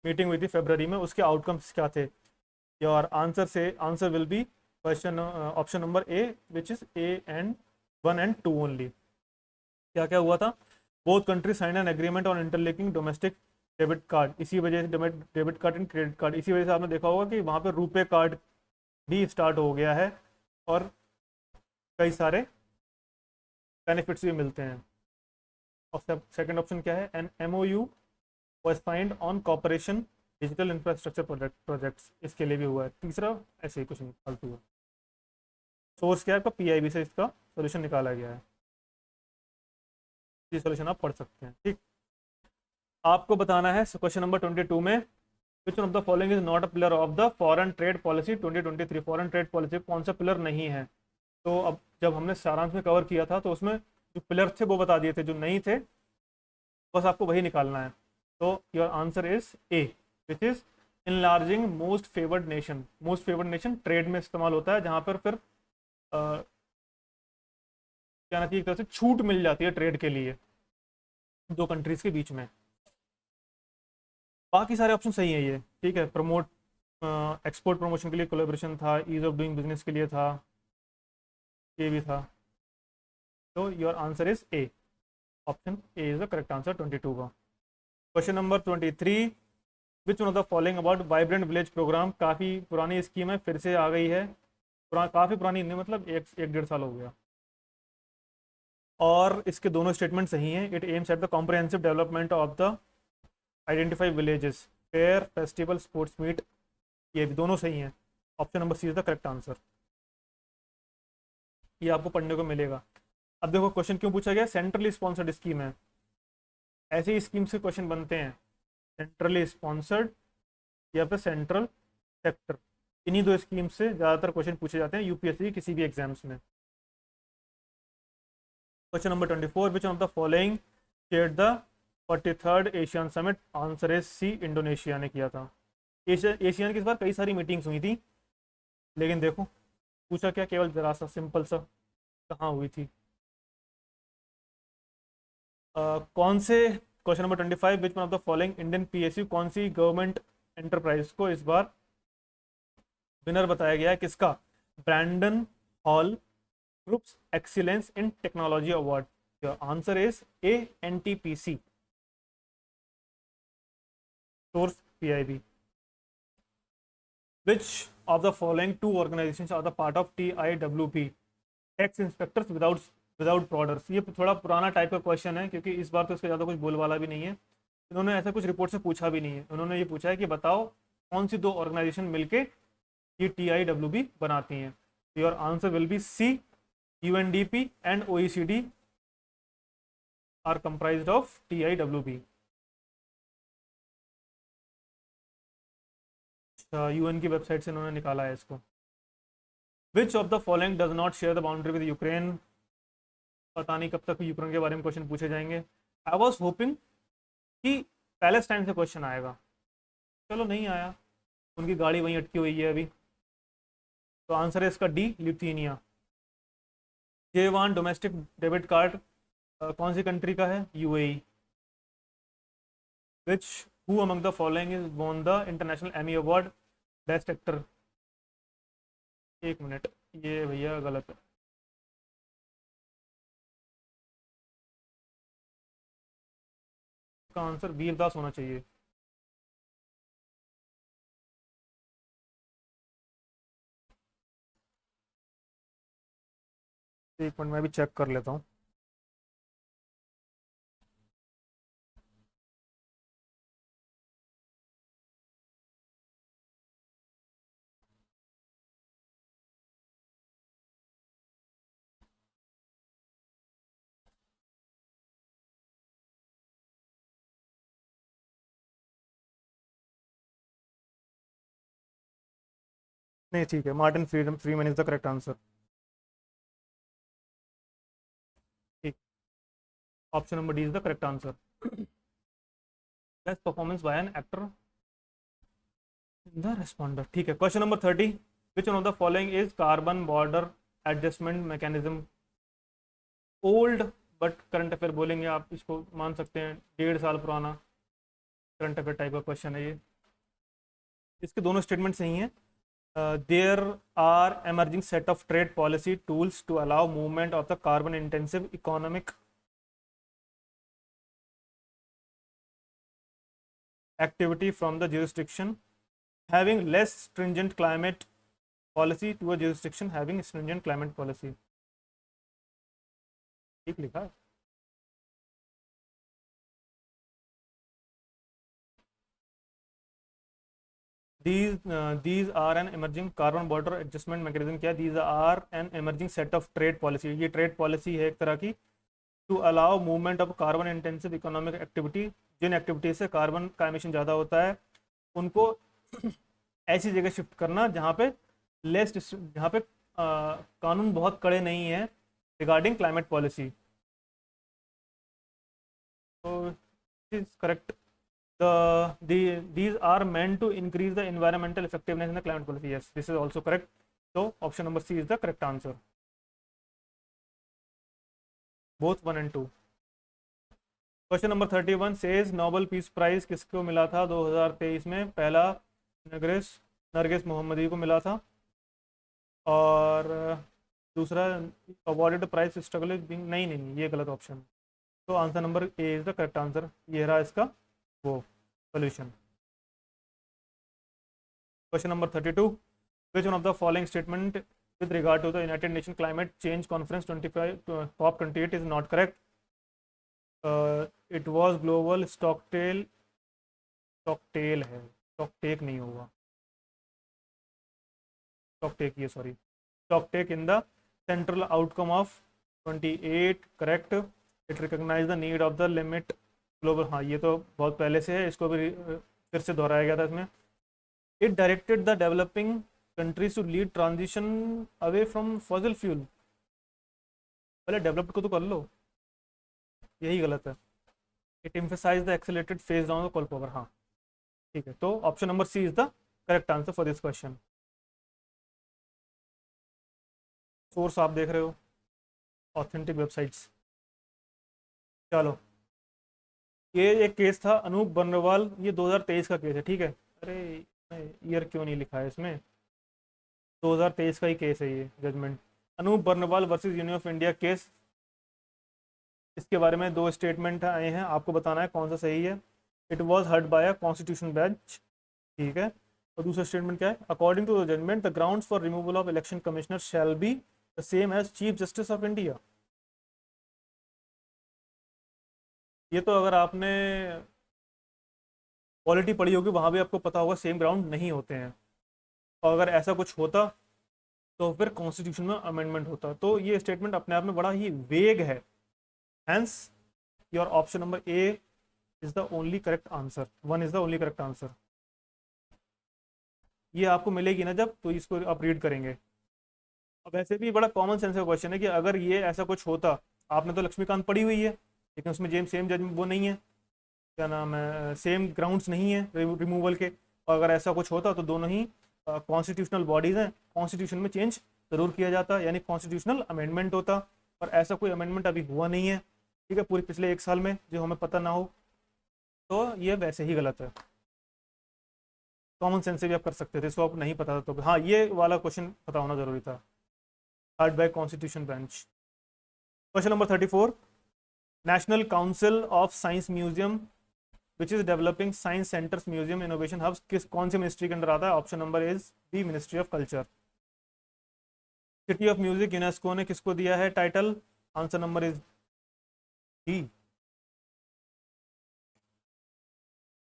मीटिंग हुई थी फरवरी में, उसके आउटकम्स क्या थे? Your answer will be question option number A, which is A and 1 and 2 only. क्या क्या हुआ था? Both country sign an agreement on interlinking domestic debit card, इसी वजह से debit card and credit card, इसी वजह से आपने देखा होगा कि वहाँ पे रुपे कार्ड भी स्टार्ट हो गया है और कई सारे बेनिफिट्स भी मिलते हैं। और सेकंड ऑप्शन क्या है, an MOU was signed on cooperation digital infrastructure projects, इसके लिए भी हुआ है। तीसरा ऐसे ही कुछ नहीं फालतू है। सोर्स क्या है आपका, PIB से इसका सोल्यूशन निकाला गया है, ये सोल्यूशन आप पढ़ सकते हैं। ठीक, आपको बताना है क्वेश्चन नंबर 22 में, विच one of the following is not a pillar of the foreign trade policy 2023। Foreign trade policy कौन सा पिलर नहीं है? तो अब जब हमने सारांश में कवर किया था तो उसमें जो पिलर थे वो बता दिए थे, जो नहीं थे बस आपको वही निकालना है। तो your answer is A, which is enlarging most favoured nation. Most favoured nation trade में इस्तेमाल होता है, जहां पर फिर क्या ना, एक तरह से छूट मिल जाती है ट्रेड के लिए दो कंट्रीज के बीच में। बाकी सारे ऑप्शन सही है ये, ठीक है। प्रमोट, एक्सपोर्ट प्रमोशन के लिए कोलेब्रेशन था, ईज ऑफ डूइंग बिजनेस के लिए था, ये भी था। तो your answer is A, option A is the correct answer 22 का। Question number 23, which one of the following about vibrant village programme. काफ़ी पुरानी स्कीम है, फिर से आ गई है। काफ़ी पुरानी नहीं, मतलब एक डेढ़ साल हो गया, और इसके दोनों स्टेटमेंट सही हैं। It aims at the comprehensive development of the identify villages, fair, festival, sports meet, ये भी दोनों सही हैं। Option number C is the correct answer, ये आपको पढ़ने को मिलेगा। अब देखो क्वेश्चन क्यों पूछा गया, सेंट्रली स्पॉन्सर्ड स्कीम है, ऐसे ही स्कीम से क्वेश्चन बनते हैं, सेंट्रली स्पॉन्सर्ड या फिर सेंट्रल सेक्टर, इन्हीं दो स्कीम से ज़्यादातर क्वेश्चन पूछे जाते हैं यूपीएससी किसी भी एग्जाम्स में। Question number 24, which of the following chaired the 43rd Asian summit. Answer is C, Indonesia ने किया था। एशियन की इस बार कई सारी मीटिंग्स हुई थी, लेकिन देखो पूछा क्या, केवल जरा सा सिंपल सा, कहाँ हुई थी। कौन से, question number 25, which one of the following Indian PSU, कौन सी गवर्नमेंट एंटरप्राइज को इस बार विनर बताया गया है, किसका, Brandon Hall groups excellence in technology award. Your answer is A, NTPC, source PIB। Which of the following two organisations are the part of TIWB, tax inspectors without without borders. ये थोड़ा पुराना type का question है, क्योंकि इस बार तो इसका ज़्यादा कुछ बोलवाला भी नहीं है, इन्होंने ऐसा कुछ रिपोर्ट से पूछा भी नहीं है। उन्होंने ये पूछा है कि बताओ कौन सी दो ऑर्गेनाइजेशन मिलके ये TIWB बनाती हैं। Your answer will be C, UNDP and OECD are comprised of TIWB। अच्छा, UN की वेबसाइट से इन्होंने निकाला है इसको। Which of the following does not share the boundary with Ukraine. पता नहीं कब तक यूक्रेन के बारे में क्वेश्चन पूछे जाएंगे। आई वॉज होपिंग कि पैलेस्टाइन से क्वेश्चन आएगा, चलो नहीं आया, उनकी गाड़ी वहीं अटकी हुई है अभी। तो आंसर है इसका D, Lithuania. J1 domestic debit card कौन सी कंट्री का है, UAE। Which who among the following is won the international Emmy award, best actor. एक मिनट, ये भैया गलत है, इसका आंसर वीर दास होना चाहिए। एक मिनट मैं भी चेक कर लेता हूँ। नहीं ठीक है, Martin Freeman is the correct answer. ठीक, option number D is the correct answer. Best performance by an actor in the responder. ठीक है, question number 30, which one of the following is carbon border adjustment mechanism. Old but current affair बोलेंगे आप इसको, मान सकते हैं 1.5 साल पुराना करंट अफेयर टाइप का क्वेश्चन है ये। इसके दोनों स्टेटमेंट सही हैं। There are emerging set of trade policy tools to allow movement of the carbon intensive economic activity from the jurisdiction having less stringent climate policy to a jurisdiction having stringent climate policy. ठीक लिखा है। These are an emerging carbon border adjustment mechanism। क्या? These are an emerging set of trade policy। ये trade policy है एक तरह की, to allow movement of carbon intensive economic activity. जिन एक्टिविटीज से कार्बन का एमिशन ज़्यादा होता है उनको ऐसी जगह शिफ्ट करना जहाँ पे जहाँ पे कानून बहुत कड़े नहीं है रिगार्डिंग क्लाइमेट पॉलिसी। तो is correct. These are meant to increase the environmental effectiveness in the climate policy। Yes, this is also correct। So option number C is the correct answer, both 1 and 2। Question number 31 says Nobel peace prize किसको मिला था 2023 में? पहला नरगिस मोहम्मदी को मिला था, और दूसरा अवॉर्डेड प्राइज स्ट्रगल नहीं नहीं नहीं, ये गलत ऑप्शन। तो answer number A is the correct answer. ये रहा इसका वो solution. Question number 32 which one of the following statement with regard to the United Nations Climate Change Conference 25 COP28 is not correct? It was global stocktail है, stocktake नहीं होगा, stocktake in the central outcome of 28 correct। It recognize the need of the limit global। हाँ, ये तो बहुत पहले से है, इसको भी फिर से दोहराया गया था इसमें। It directed the developing countries to lead transition away from fossil fuel। पहले डेवलप्ड को तो कर लो, यही गलत है। It emphasized the accelerated phase down of coal power। हाँ ठीक है, तो option number C is the correct answer for this question. Source आप देख रहे हो ऑथेंटिक वेबसाइट्स। चलो, ये एक केस था अनूप बर्नवाल, ये 2023 का केस है, ठीक है। अरे ईयर क्यों नहीं लिखा है इसमें? 2023 का ही केस है ये judgment, Anoop Barnwal versus union of India case. इसके बारे में 2 स्टेटमेंट आए हैं, आपको बताना है कौन सा सही है। It was heard by a constitution bench, ठीक है। और दूसरा स्टेटमेंट क्या है? According to the judgment the grounds for removal of election commissioner shall be the same as chief justice of India. ये तो अगर आपने पॉलिटी पढ़ी होगी वहाँ भी आपको पता होगा सेम ग्राउंड नहीं होते हैं, और अगर ऐसा कुछ होता तो फिर कॉन्स्टिट्यूशन में अमेंडमेंट होता। तो ये स्टेटमेंट अपने आप में बड़ा ही वेग है, hence your option number A is the only correct answer, 1 is the only correct answer. ये आपको मिलेगी ना जब, तो इसको आप रीड करेंगे। अब ऐसे भी बड़ा कॉमन सेंस का क्वेश्चन है कि अगर ये ऐसा कुछ होता, आपने तो लक्ष्मीकांत पढ़ी हुई है लेकिन उसमें सेम जज वो नहीं है, क्या नाम है, सेम ग्राउंड्स नहीं है रिमूवल के। और अगर ऐसा कुछ होता तो दोनों ही कॉन्स्टिट्यूशनल बॉडीज़ हैं, कॉन्स्टिट्यूशन में चेंज ज़रूर किया जाता, यानी कॉन्स्टिट्यूशनल अमेंडमेंट होता। और ऐसा कोई अमेंडमेंट अभी हुआ नहीं है, ठीक है, पूरे पिछले 1 साल में, जो हमें पता ना हो। तो ये वैसे ही गलत है। कॉमन सेंस से भी आप कर सकते थे, इसको आप नहीं पता था तो हाँ, ये वाला क्वेश्चन पता होना जरूरी था। Heard by constitution bench. Question number 34 national council of science museum which is developing science centres museum innovation hubs कौन सी मिनिस्ट्री के अंदर आता है? Option number is B ministry of culture. City of music UNESCO ने किसको दिया है टाइटल? Answer number is D,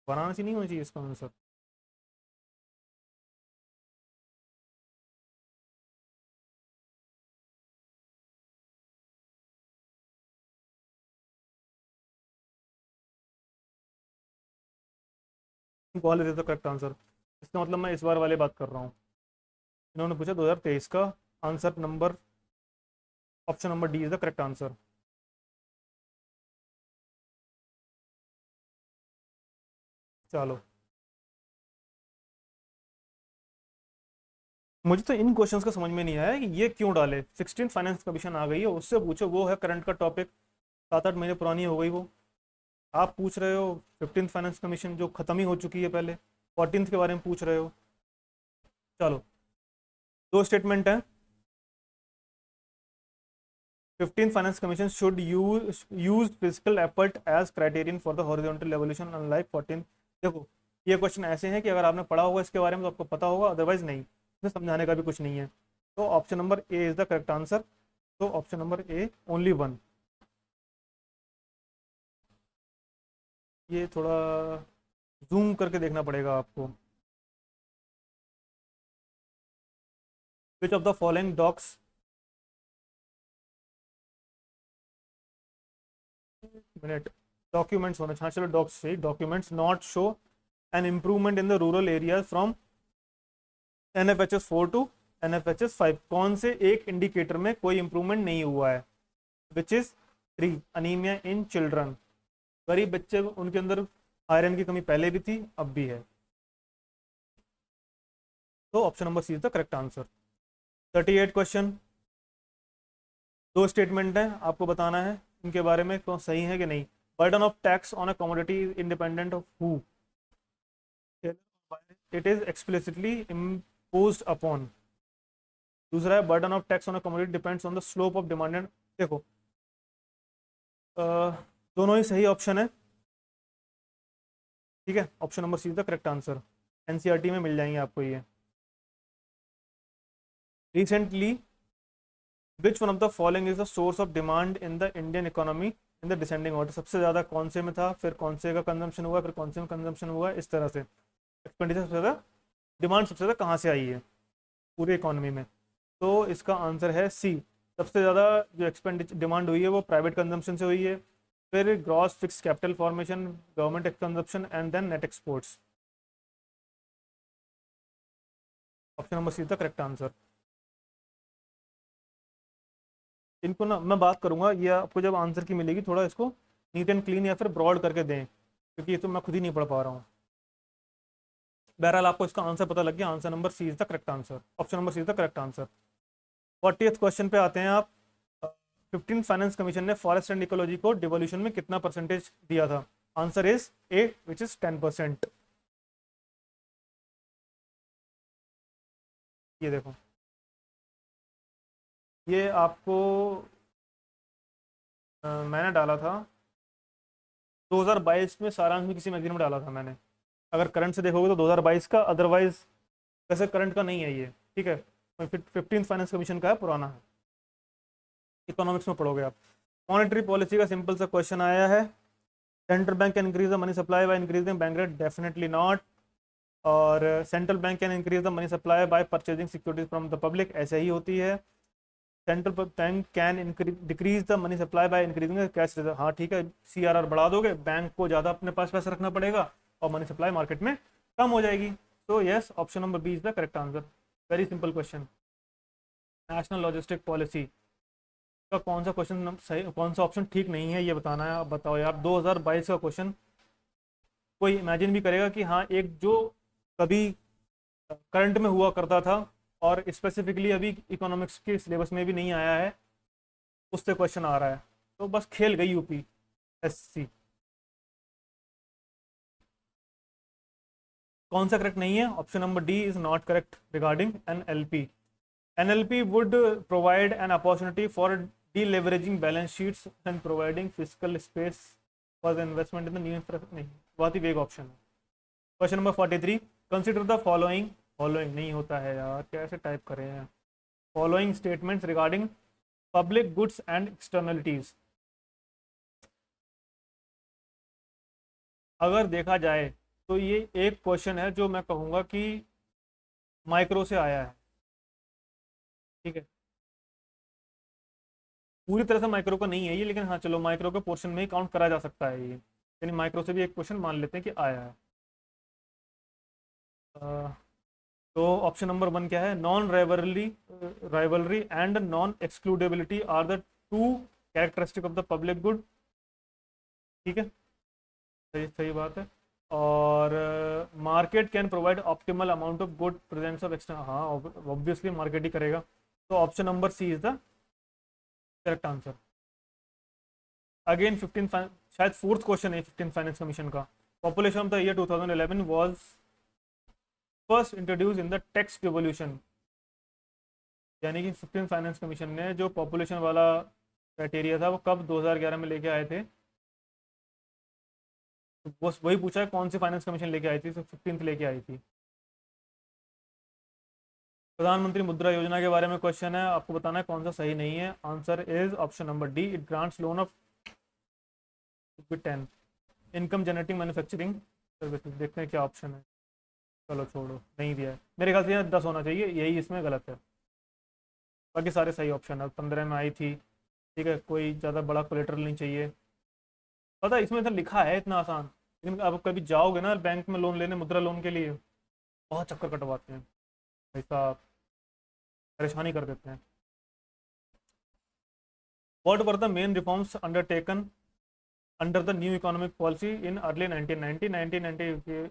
Varanasi नहीं होना चाहिए इसका आंसर। College is the correct answer. इसका मतलब मैं इस बार वाले बात कर रहा हूँ। इन्होंने पूछा 2023 का, answer number option number D is the correct answer. चलो, मुझे तो इन क्वेश्चंस का समझ में नहीं आया कि ये क्यों डाले। 16 फाइनेंस कमीशन आ गई है, उससे पूछो, वो है करंट का टॉपिक, 7-8 महीने पुरानी हो गई वो। आप पूछ रहे हो 15th फाइनेंस कमीशन जो ख़त्म ही हो चुकी है पहले, 14th के बारे में पूछ रहे हो। चलो, 2 स्टेटमेंट हैं। 15th finance commission should use physical effort as criterion for the horizontal evolution unlike 14th देखो ये क्वेश्चन ऐसे हैं कि अगर आपने पढ़ा होगा इसके बारे में तो आपको पता होगा, अदरवाइज नहीं, इसमें समझाने का भी कुछ नहीं है। तो option number A is the correct answer. तो option number A only one. ये थोड़ा जूम करके देखना पड़ेगा आपको। Which of the following docs, minute, documents होना चाहिए, चलो डॉक्स से documents not show an improvement in the rural areas from NFHS 4 to NFHS 5। कौन से एक इंडिकेटर में कोई इंप्रूवमेंट नहीं हुआ है? Which is 3, anaemia in children. गरीब बच्चे, उनके अंदर आयरन की कमी पहले भी थी, अब भी है। तो option number C is the correct answer. 38 question, दो स्टेटमेंट है, आपको बताना है इनके बारे में कौन सही है कि नहीं। Burden of tax on a commodity independent of who, it is explicitly imposed upon. दूसरा है burden of tax on a commodity depends on the slope of demand and. देखो अ, दोनों ही सही ऑप्शन है, ठीक है। Option number C is the correct answer. NCERT में मिल जाएंगे आपको ये। Recently which one of the following is the source of demand in the Indian economy in the descending order. सबसे ज़्यादा कौन से में था, फिर कौन से का कंजम्पशन हुआ, फिर कौन से में कंजम्पशन हुआ, इस तरह से एक्सपेंडिचर सबसे ज़्यादा, डिमांड सबसे ज़्यादा कहाँ से आई है पूरे इकोनॉमी में। तो इसका आंसर है सी। सबसे ज़्यादा जो एक्सपेंडिचर डिमांड हुई है वो प्राइवेट कंजम्पशन से हुई है, फिर gross fix capital formation, government consumption and then net exports. Option number C is the correct answer. इनको ना मैं बात करूंगा, ये आपको जब आंसर की मिलेगी थोड़ा इसको नीट एंड क्लीन या फिर ब्रॉड करके दें, क्योंकि ये तो मैं खुद ही नहीं पढ़ पा रहा हूँ। बहरहाल आपको इसका आंसर पता लग गया, answer number C is the correct answer. Option number C is the correct answer. 40th question पे आते हैं आप। 15 फाइनेंस कमीशन ने फॉरेस्ट एंड इकोलॉजी को डिवोल्यूशन में कितना परसेंटेज दिया था? Answer is A which is 10%। ये देखो, ये आपको मैंने डाला था 2022 में, सारांश में किसी मैगजीन में डाला था मैंने। अगर करंट से देखोगे तो 2022 का, अदरवाइज वैसे करंट का नहीं है ये, ठीक है। 15 फाइनेंस कमीशन का है, पुराना है। इकोनॉमिक्स में पढ़ोगे आप। मॉनेटरी पॉलिसी का सिंपल सा क्वेश्चन आया है। Central bank can increase the money supply by increasing bank rate, definitely not. और central bank can increase the money supply by purchasing securities from the public, ऐसे ही होती है। Central bank can decrease the money supply by increasing cash reserve, हाँ ठीक है। CRR बढ़ा दोगे, बैंक को ज़्यादा अपने पास पैसा रखना पड़ेगा और मनी सप्लाई मार्केट में कम हो जाएगी। तो yes, option number B is the correct answer. Very simple question. National logistic policy का कौन सा क्वेश्चन सही, कौन सा ऑप्शन ठीक नहीं है, ये बताना है। आप बताओ यार, 2022 का क्वेश्चन कोई इमेजिन भी करेगा कि हाँ एक जो कभी करंट में हुआ करता था और स्पेसिफिकली अभी इकोनॉमिक्स के सिलेबस में भी नहीं आया है, उससे क्वेश्चन आ रहा है, तो बस खेल गई UPSC। कौन सा करेक्ट नहीं है? Option number D is not correct regarding NLP। NLP would provide an opportunity for deleveraging balance sheets and providing fiscal space for the investment in the new infrastructure। नहीं, बहुत ही वेग ऑप्शन है। Question number 43, consider the following, following नहीं होता है यार, कैसे type करें हैं, following statements regarding public goods and externalities. अगर देखा जाए तो ये एक क्वेश्चन है जो मैं कहूँगा कि माइक्रो से आया है, ठीक है। पूरी तरह से माइक्रो का नहीं है ये, लेकिन हाँ चलो माइक्रो के पोर्शन में ही काउंट करा जा सकता है ये, यानी माइक्रो से भी एक क्वेश्चन मान लेते हैं कि आया है। तो ऑप्शन नंबर वन क्या है? Non rivalry, rivalry and non excludability are the two characteristic of the public good, ठीक है, सही सही बात है। और market can provide optimal amount of good presence of external, हाँ ऑब्वियसली मार्केट ही करेगा। तो option number C is the correct answer. Again 15, शायद फोर्थ क्वेश्चन है 15 फाइनेंस कमीशन का। Population of the year 2011 was first introduce in the tax revolution, यानी कि 15 finance commission ने जो पॉपुलेशन वाला क्राइटेरिया था वो कब 2011 में लेके आए थे? तो बस वही पूछा है कौन सी फाइनेंस कमीशन लेके आई थी, तो 15th लेके आई थी। प्रधानमंत्री मुद्रा योजना के बारे में क्वेश्चन है, आपको बताना है कौन सा सही नहीं है। Answer is option number D, it grants loan of 10 income generating manufacturing services. देखते हैं क्या ऑप्शन है। चलो छोड़ो, नहीं दिया है मेरे ख्याल से, यहाँ 10 होना चाहिए, यही इसमें गलत है। बाकी सारे सही ऑप्शन है। 15 में आई थी, ठीक है, कोई ज़्यादा बड़ा कोलेटरल नहीं चाहिए। पता है इसमें तो लिखा है इतना आसान, लेकिन अब कभी जाओगे ना बैंक में लोन लेने, मुद्रा लोन के लिए, बहुत चक्कर कटवाते हैं भाई साहब, परेशानी कर देते हैं। What were the main reforms undertaken under the new economic policy in early 1990? 1990 के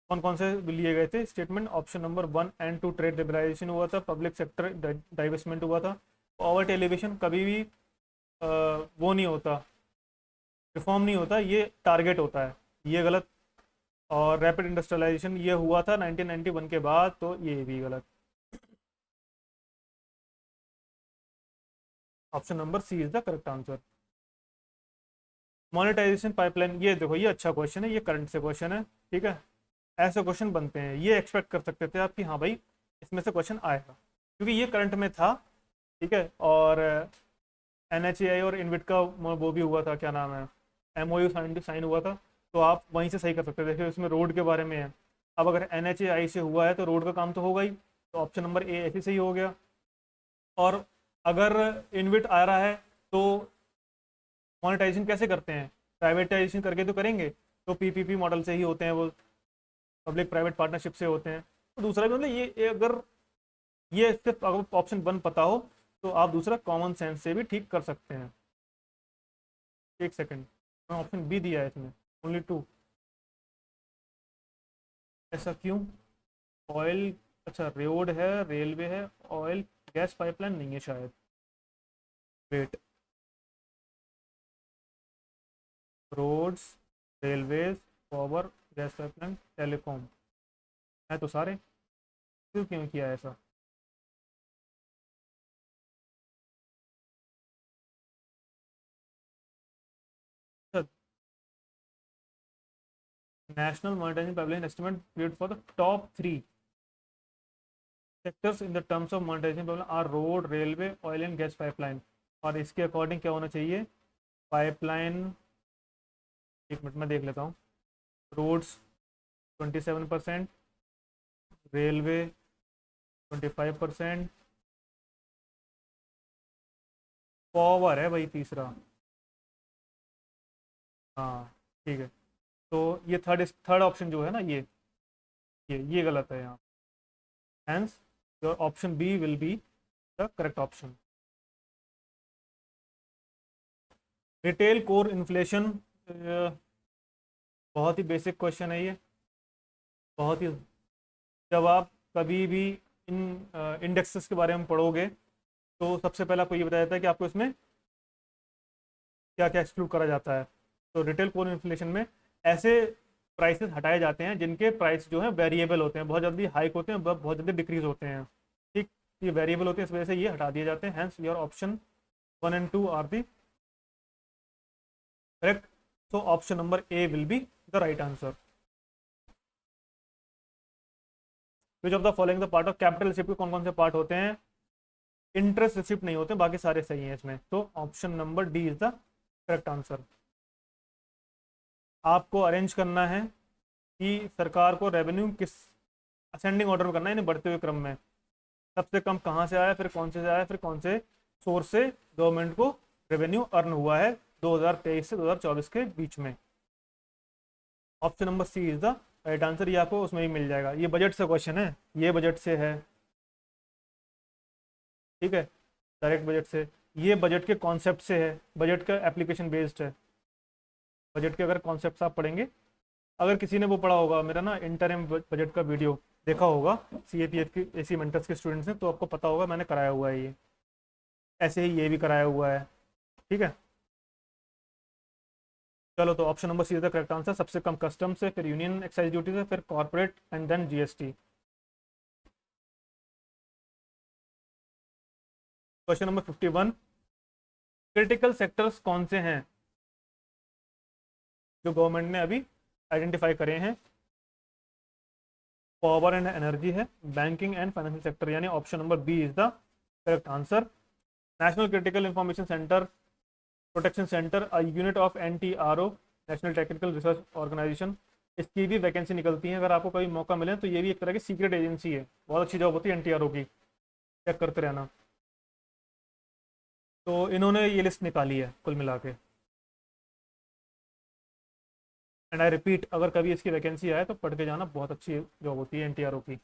कौन कौन से लिए गए थे statement? Option number 1 and 2, trade liberalisation हुआ था, पब्लिक सेक्टर डाइवेस्टमेंट हुआ था, पॉवर्टी एलिवेशन कभी भी वो नहीं होता, रिफॉर्म नहीं होता, ये टारगेट होता है, ये गलत। और रैपिड इंडस्ट्रियलाइजेशन ये हुआ था 1991 के बाद, तो ये भी गलत। Option number C is the correct answer. Monetisation pipeline, ये देखो ये अच्छा क्वेश्चन है, ये करंट से क्वेश्चन है, ठीक है। ऐसे क्वेश्चन बनते हैं, ये एक्सपेक्ट कर सकते थे आप कि हाँ भाई इसमें से क्वेश्चन आएगा, क्योंकि ये करंट में था, ठीक है। और NHAI और इनविट का वो भी हुआ था, क्या नाम है, MOU साइन हुआ था, तो आप वहीं से सही कर सकते थे। देखिए इसमें रोड के बारे में है, अब अगर NHAI से हुआ है तो रोड का काम तो होगा ही, तो ऑप्शन नंबर ए ऐसे सही हो गया। और अगर इनविट आ रहा है तो मोनेटाइजेशन कैसे करते हैं, प्राइवेटाइजेशन करके तो करेंगे, तो PPP मॉडल से ही होते हैं वो, पब्लिक प्राइवेट पार्टनरशिप से होते हैं। तो दूसरा भी मतलब ये अगर ये सिर्फ अगर ऑप्शन 1 पता हो तो आप दूसरा कॉमन सेंस से भी ठीक कर सकते हैं। एक सेकंड, ऑप्शन बी दिया है इसमें, ओनली 2, ऐसा क्यों? ऑयल, अच्छा रोड है, रेलवे है, ऑयल गैस पाइपलाइन नहीं है शायद। Wait, roads, railways, power, gas pipeline, telecom, है तो सारे, क्यों क्यों किया है ऐसा? National monitoring pipeline estimate period for the top 3 sectors in the terms of monetization pipeline are road, railway, oil and gas pipeline. और इसके अकॉर्डिंग क्या होना चाहिए? पाइपलाइन, एक मिनट में देख लेता हूँ। रोड्स 27%, रेलवे 25%, पावर है भाई तीसरा। हाँ ठीक है, तो ये थर्ड ऑप्शन जो है ना, ये गलत है यहाँ। Hence your option B will be the correct option. Retail core inflation, बहुत ही बेसिक क्वेश्चन है ये, बहुत ही। जब आप कभी भी इन इंडेक्सेस के बारे में पढ़ोगे तो सबसे पहले आपको ये बताया जाता है कि आपको इसमें क्या क्या एक्सक्लूड करा जाता है। तो रिटेल कोर इन्फ्लेशन में ऐसे प्राइसेस हटाए जाते हैं जिनके प्राइस जो है वेरिएबल होते हैं, बहुत जल्दी हाइक होते हैं, बहुत जल्दी डिक्रीज होते हैं, ठीक। ये वेरिएबल होते हैं, इस वजह से ये हटा दिए जाते हैं। Hence your option 1 and 2 are the correct. So option number A will be the right answer. Which of the following the part of capital receipt के कौन कौन से पार्ट होते हैं? इंटरेस्ट रिसिप्ट नहीं होते, बाकी सारे सही हैं इसमें, तो option number D is the correct answer. आपको अरेंज करना है कि सरकार को रेवेन्यू किस असेंडिंग ऑर्डर में करना है, यानी बढ़ते हुए क्रम में, सबसे कम कहाँ से आया, फिर कौन से आया, फिर कौन से सोर्स से गवर्नमेंट को रेवेन्यू अर्न हुआ है 2023 से 2024 के बीच में। Option number C is the right answer, ये आपको उसमें ही मिल जाएगा। ये बजट से क्वेश्चन है, ये बजट से है, ठीक है, डायरेक्ट बजट से। ये बजट के कॉन्सेप्ट से है, बजट का एप्लीकेशन बेस्ड है। बजट के अगर कॉन्सेप्ट आप पढ़ेंगे, अगर किसी ने वो पढ़ा होगा मेरा ना इंटरिम बजट का वीडियो देखा होगा, CAPF की AC मेंटर्स के स्टूडेंट्स ने, तो आपको पता होगा मैंने कराया हुआ है ये, ऐसे ही ये भी कराया हुआ है, ठीक है। चलो, तो option number C is the correct answer. सबसे कम कस्टम से, फिर यूनियन एक्साइज ड्यूटी से, फिर corporate and then GST। Question number 51, critical sectors कौन से हैं? जो गवर्नमेंट ने अभी आइडेंटिफाई करे हैं। पावर एंड एनर्जी है, बैंकिंग एंड फाइनेंशियल सेक्टर, यानी option number B is the correct answer. National critical information centre protection centre, a unit of NTRO, national technical research organisation, इसकी भी वैकेंसी निकलती है। अगर आपको कभी मौका मिले तो ये भी एक तरह की सीक्रेट एजेंसी है, बहुत अच्छी जॉब होती है एनटीआरओ की, चेक करते रहना। तो इन्होंने ये लिस्ट निकाली है कुल मिला के। एंड आई रिपीट, अगर कभी इसकी वैकेंसी आए तो पढ़ के जाना, बहुत अच्छी जॉब होती है एनटीआरओ की।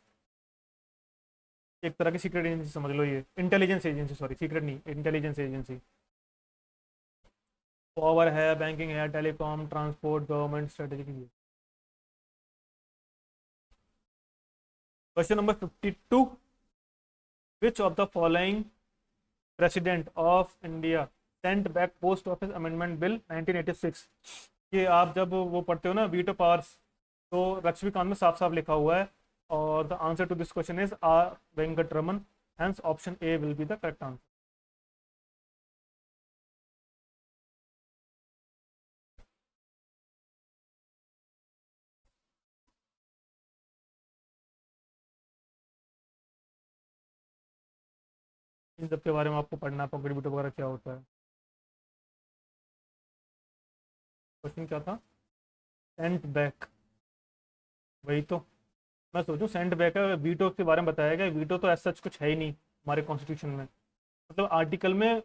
एक तरह की सीक्रेट एजेंसी समझ लो, ये इंटेलिजेंस एजेंसी, सॉरी सीक्रेट नहीं, इंटेलिजेंस एजेंसी। पावर है, बैंकिंग है, telecom, transport, government, strategic. Question number 52, which of the following president of India Saint back post office amendment bill 1986। ये आप जब वो पढ़ते हो ना वीटो पावर्स, तो लक्ष्मीकांत में साफ साफ लिखा हुआ है। और the answer to this question is R Venkat Raman, hence option A will be the correct answer. इन सब के बारे में आपको पढ़ना है, पॉकेट वीटो वगैरह क्या होता है। क्वेश्चन क्या था, सेंट बैक, वही तो मैं सोचूं सेंट बैक है, वीटो के बारे में बताया गया। वीटो तो ऐसा सच कुछ है ही नहीं हमारे कॉन्स्टिट्यूशन में, मतलब आर्टिकल में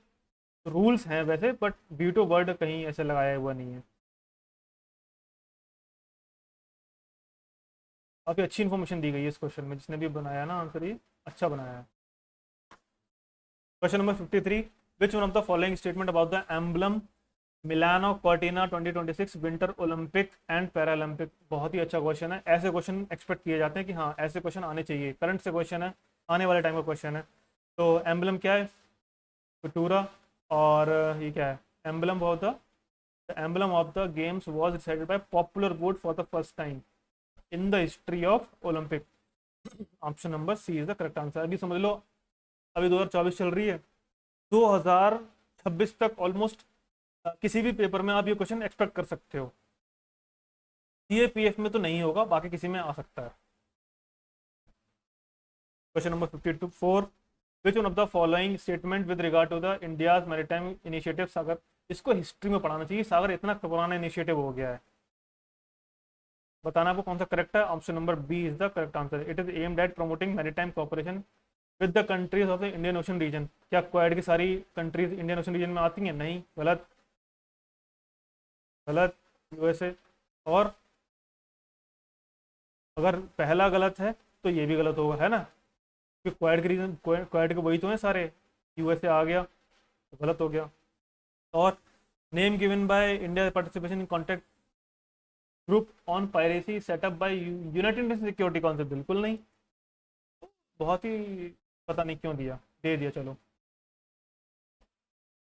रूल्स हैं वैसे, बट वीटो वर्ड कहीं ऐसे लगाया हुआ नहीं है। काफ़ी अच्छी इन्फॉर्मेशन दी गई है इस क्वेश्चन में, जिसने भी बनाया ना आंसर, ये अच्छा बनाया है। Question number 53, which one of the following statement about the emblem Milano Cortina 2026 winter Olympic and Paralympic. बहुत ही अच्छा क्वेश्चन है, ऐसे क्वेश्चन एक्सपेक्ट किए जाते हैं कि हाँ ऐसे क्वेश्चन आने चाहिए, करंट से क्वेश्चन है, आने वाले टाइम का क्वेश्चन है। तो एम्बलम क्या है, कटूरा, और ये क्या है, emblem of the emblem of the games was decided by popular vote for the first time in the history of Olympic। Option number C is the correct answer. अभी समझ लो, अभी 2024 चल रही है, 2026 तक ऑलमोस्ट किसी भी पेपर में आप ये क्वेश्चन एक्सपेक्ट कर सकते हो। सीएपीएफ में तो नहीं होगा, बाकी किसी में आ सकता है। Question number 54, which one of the following statement with regard to the India's maritime initiative SAGAR. इसको हिस्ट्री में पढ़ाना चाहिए, सागर इतना पुराना इनिशिएटिव हो गया है। बताना आपको कौन सा करेक्ट है। Option number B is the correct answer. It is aimed at promoting maritime cooperation with the countries of the Indian ocean region. क्या क्वाड की सारी कंट्रीज इंडियन ओशन रीजन में आती हैं? नहीं, गलत, गलत, यूएसए। और अगर पहला गलत है तो ये भी गलत होगा, है ना, क्योंकि क्वाड के रीजन, क्वाड के वही तो हैं सारे, यूएसए आ गया तो गलत हो गया। और name given by India participation in contact group on piracy setup by united nation security council, बिल्कुल नहीं, बहुत ही पता नहीं क्यों दिया, दे दिया चलो।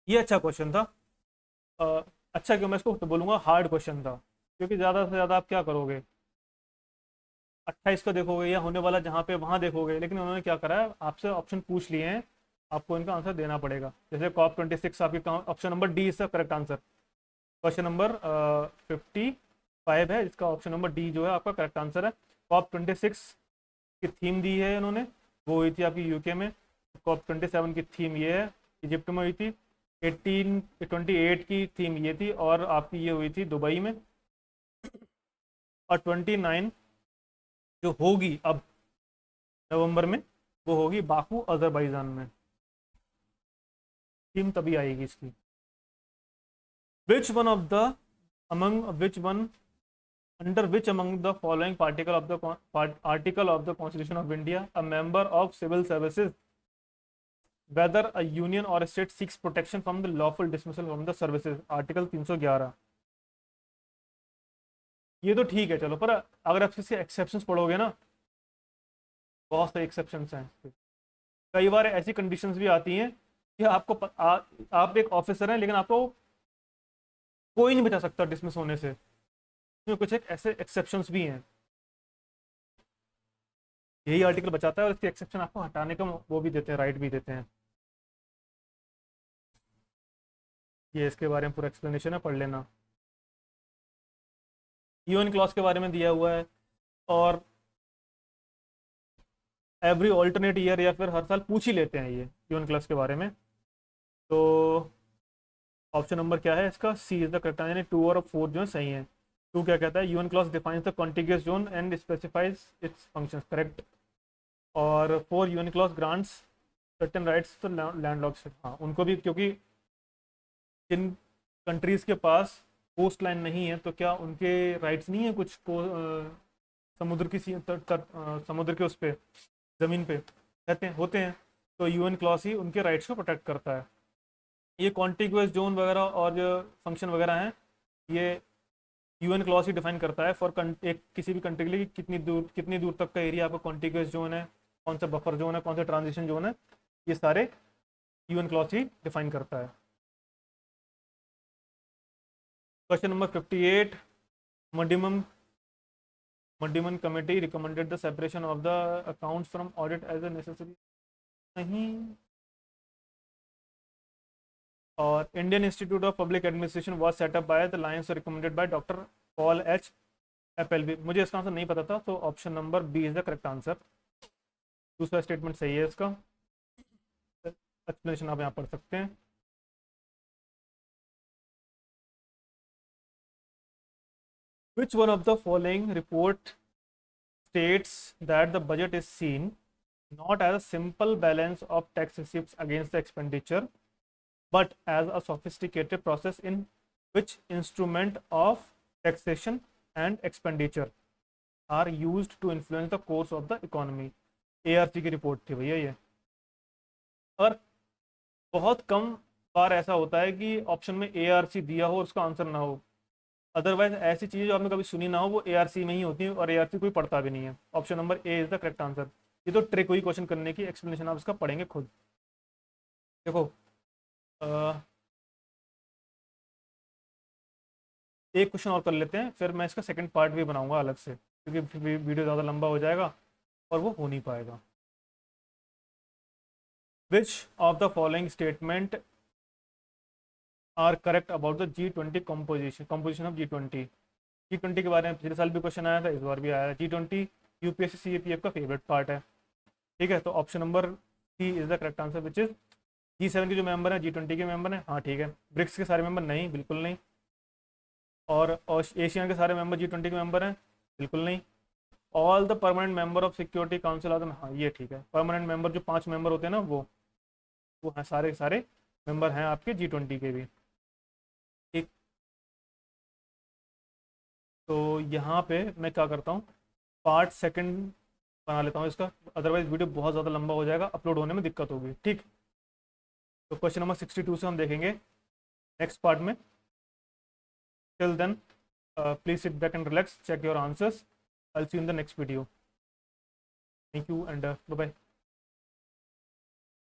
ये अच्छा क्वेश्चन था। अच्छा क्यों, मैं इसको तो बोलूँगा हार्ड क्वेश्चन था, क्योंकि ज़्यादा से ज़्यादा आप क्या करोगे, 28 का देखोगे या होने वाला जहाँ पे वहाँ देखोगे, लेकिन उन्होंने क्या करा है, आपसे ऑप्शन पूछ लिए हैं, आपको इनका आंसर देना पड़ेगा। जैसे COP26 आपकी ऑप्शन नंबर डी इसका करेक्ट आंसर। क्वेश्चन नंबर 55 है, इसका ऑप्शन नंबर डी जो है आपका करेक्ट आंसर है। COP26 की थीम दी है इन्होंने, वो हुई थी आपकी यूके में। COP27 की थीम ये है, इजिप्ट में हुई थी। 28 की थीम ये थी, और आपकी ये हुई थी दुबई में। और 29 जो होगी अब नवंबर में, वो होगी बाकू अजरबैजान में। थीम तभी आएगी इसकी। विच one of the among which one under which among the following article of the Constitution of India a member of civil services, whether a union or a state, seeks protection from the lawful dismissal from the services। Article 311। ये तो ठीक है चलो, पर अगर आप इसके exceptions पढ़ोगे ना, बहुत सारे एक्सेप्शंस हैं। कई बार ऐसी कंडीशंस भी आती हैं कि आप एक ऑफिसर हैं, लेकिन आपको कोई नहीं बचा सकता डिसमिस होने से। इसमें कुछ एक ऐसे एक्सेप्शंस भी हैं, यही आर्टिकल बचाता है, और इसके एक्सेप्शन आपको हटाने का वो भी देते हैं, राइट भी देते हैं। ये इसके बारे में पूरा एक्सप्लेनेशन है, पढ़ लेना। यूएन क्लॉज के बारे में दिया हुआ है, और एवरी ऑल्टरनेट ईयर या फिर हर साल पूछ ही लेते हैं ये यूएन क्लॉज के बारे में। तो ऑप्शन नंबर क्या है इसका, सी इज द करेक्ट आंसर, यानी 2 और 4 जो है सही है। 2 क्या कहता है, UN clause defines the contiguous zone and specifies its function, correct. और 4 UN clause grants certain rights to landlocked, हाँ उनको भी, क्योंकि जिन कंट्रीज़ के पास कोस्ट लाइन नहीं है तो क्या उनके राइट्स नहीं है कुछ को, समुद्र की समुद्र के उस पे ज़मीन पे रहते हैं होते हैं, तो यूएन क्लॉज ही उनके राइट्स को प्रोटेक्ट करता है। ये कॉन्टिग्यूअस जोन वगैरह और जो फंक्शन वगैरह हैं, ये यूएन क्लॉज ही डिफाइन करता है फॉर एक किसी भी कंट्री के लिए कि कितनी दूर तक का एरिया आपका कॉन्टिग्यूअस जोन है, कौन सा बफर जोन है, कौन सा ट्रांजिशन जोन है, ये सारे यूएन क्लॉज ही डिफाइन करता है। Question number 58, Muddiman Muddiman committee recommended the separation of the accounts from audit as a necessary, नहीं। और Indian institute of public administration was set up by the lines recommended by doctor Paul H Appleby, मुझे इसका answer नहीं पता था, तो option number B is the correct answer. दूसरा statement सही है इसका, एक्सप्लेनेशन आप यहाँ पढ़ सकते हैं। Which one of the following report states that the budget is seen not as a simple balance of tax receipts against the expenditure, but as a sophisticated process in which instrument of taxation and expenditure are used to influence the course of the economy? ARC की report थी भैया ये। और बहुत कम बार ऐसा होता है कि ऑप्शन में ARC दिया हो और उसका आंसर ना हो, अदरवाइज ऐसी चीज़ें जो आपने कभी सुनी ना हो वो ARC में ही होती है, और ARC कोई पढ़ता भी नहीं है। Option number A is the correct answer. ये तो ट्रिक हुई क्वेश्चन करने की, एक्सप्लेनेशन आप इसका पढ़ेंगे खुद। देखो एक क्वेश्चन और कर लेते हैं, फिर मैं इसका सेकंड पार्ट भी बनाऊंगा अलग से, क्योंकि वीडियो ज़्यादा लंबा हो जाएगा और वो हो नहीं पाएगा। Which of the following statement are correct about the G20 composition of G20 के बारे में पिछले साल भी क्वेश्चन आया था, इस बार भी आया है। G20 UPSC CAPF का फेवरेट पार्ट है, ठीक है। तो option number C is the correct answer, which is G7 के जो मेंबर हैं G20 के मेंबर हैं, हाँ ठीक है। ब्रिक्स के सारे मेंबर नहीं, बिल्कुल नहीं। और एशिया के सारे मेंबर G20 के मेंबर हैं, बिल्कुल नहीं। All the permanent member of security council are, हाँ ये ठीक है। परमानेंट मेंबर जो 5 मेंबर होते हैं ना, वो हैं, सारे के सारे मेंबर हैं आपके G20 के भी, ठीक। तो यहाँ पे मैं क्या करता हूँ, पार्ट सेकंड बना लेता हूँ इसका, अदरवाइज वीडियो बहुत ज़्यादा लंबा हो जाएगा, अपलोड होने में दिक्कत होगी, ठीक। तो क्वेश्चन नंबर 62 से हम देखेंगे नेक्स्ट पार्ट में। Till then please sit back and relax, check your answers. I'll see you in the next video. Thank you and bye bye.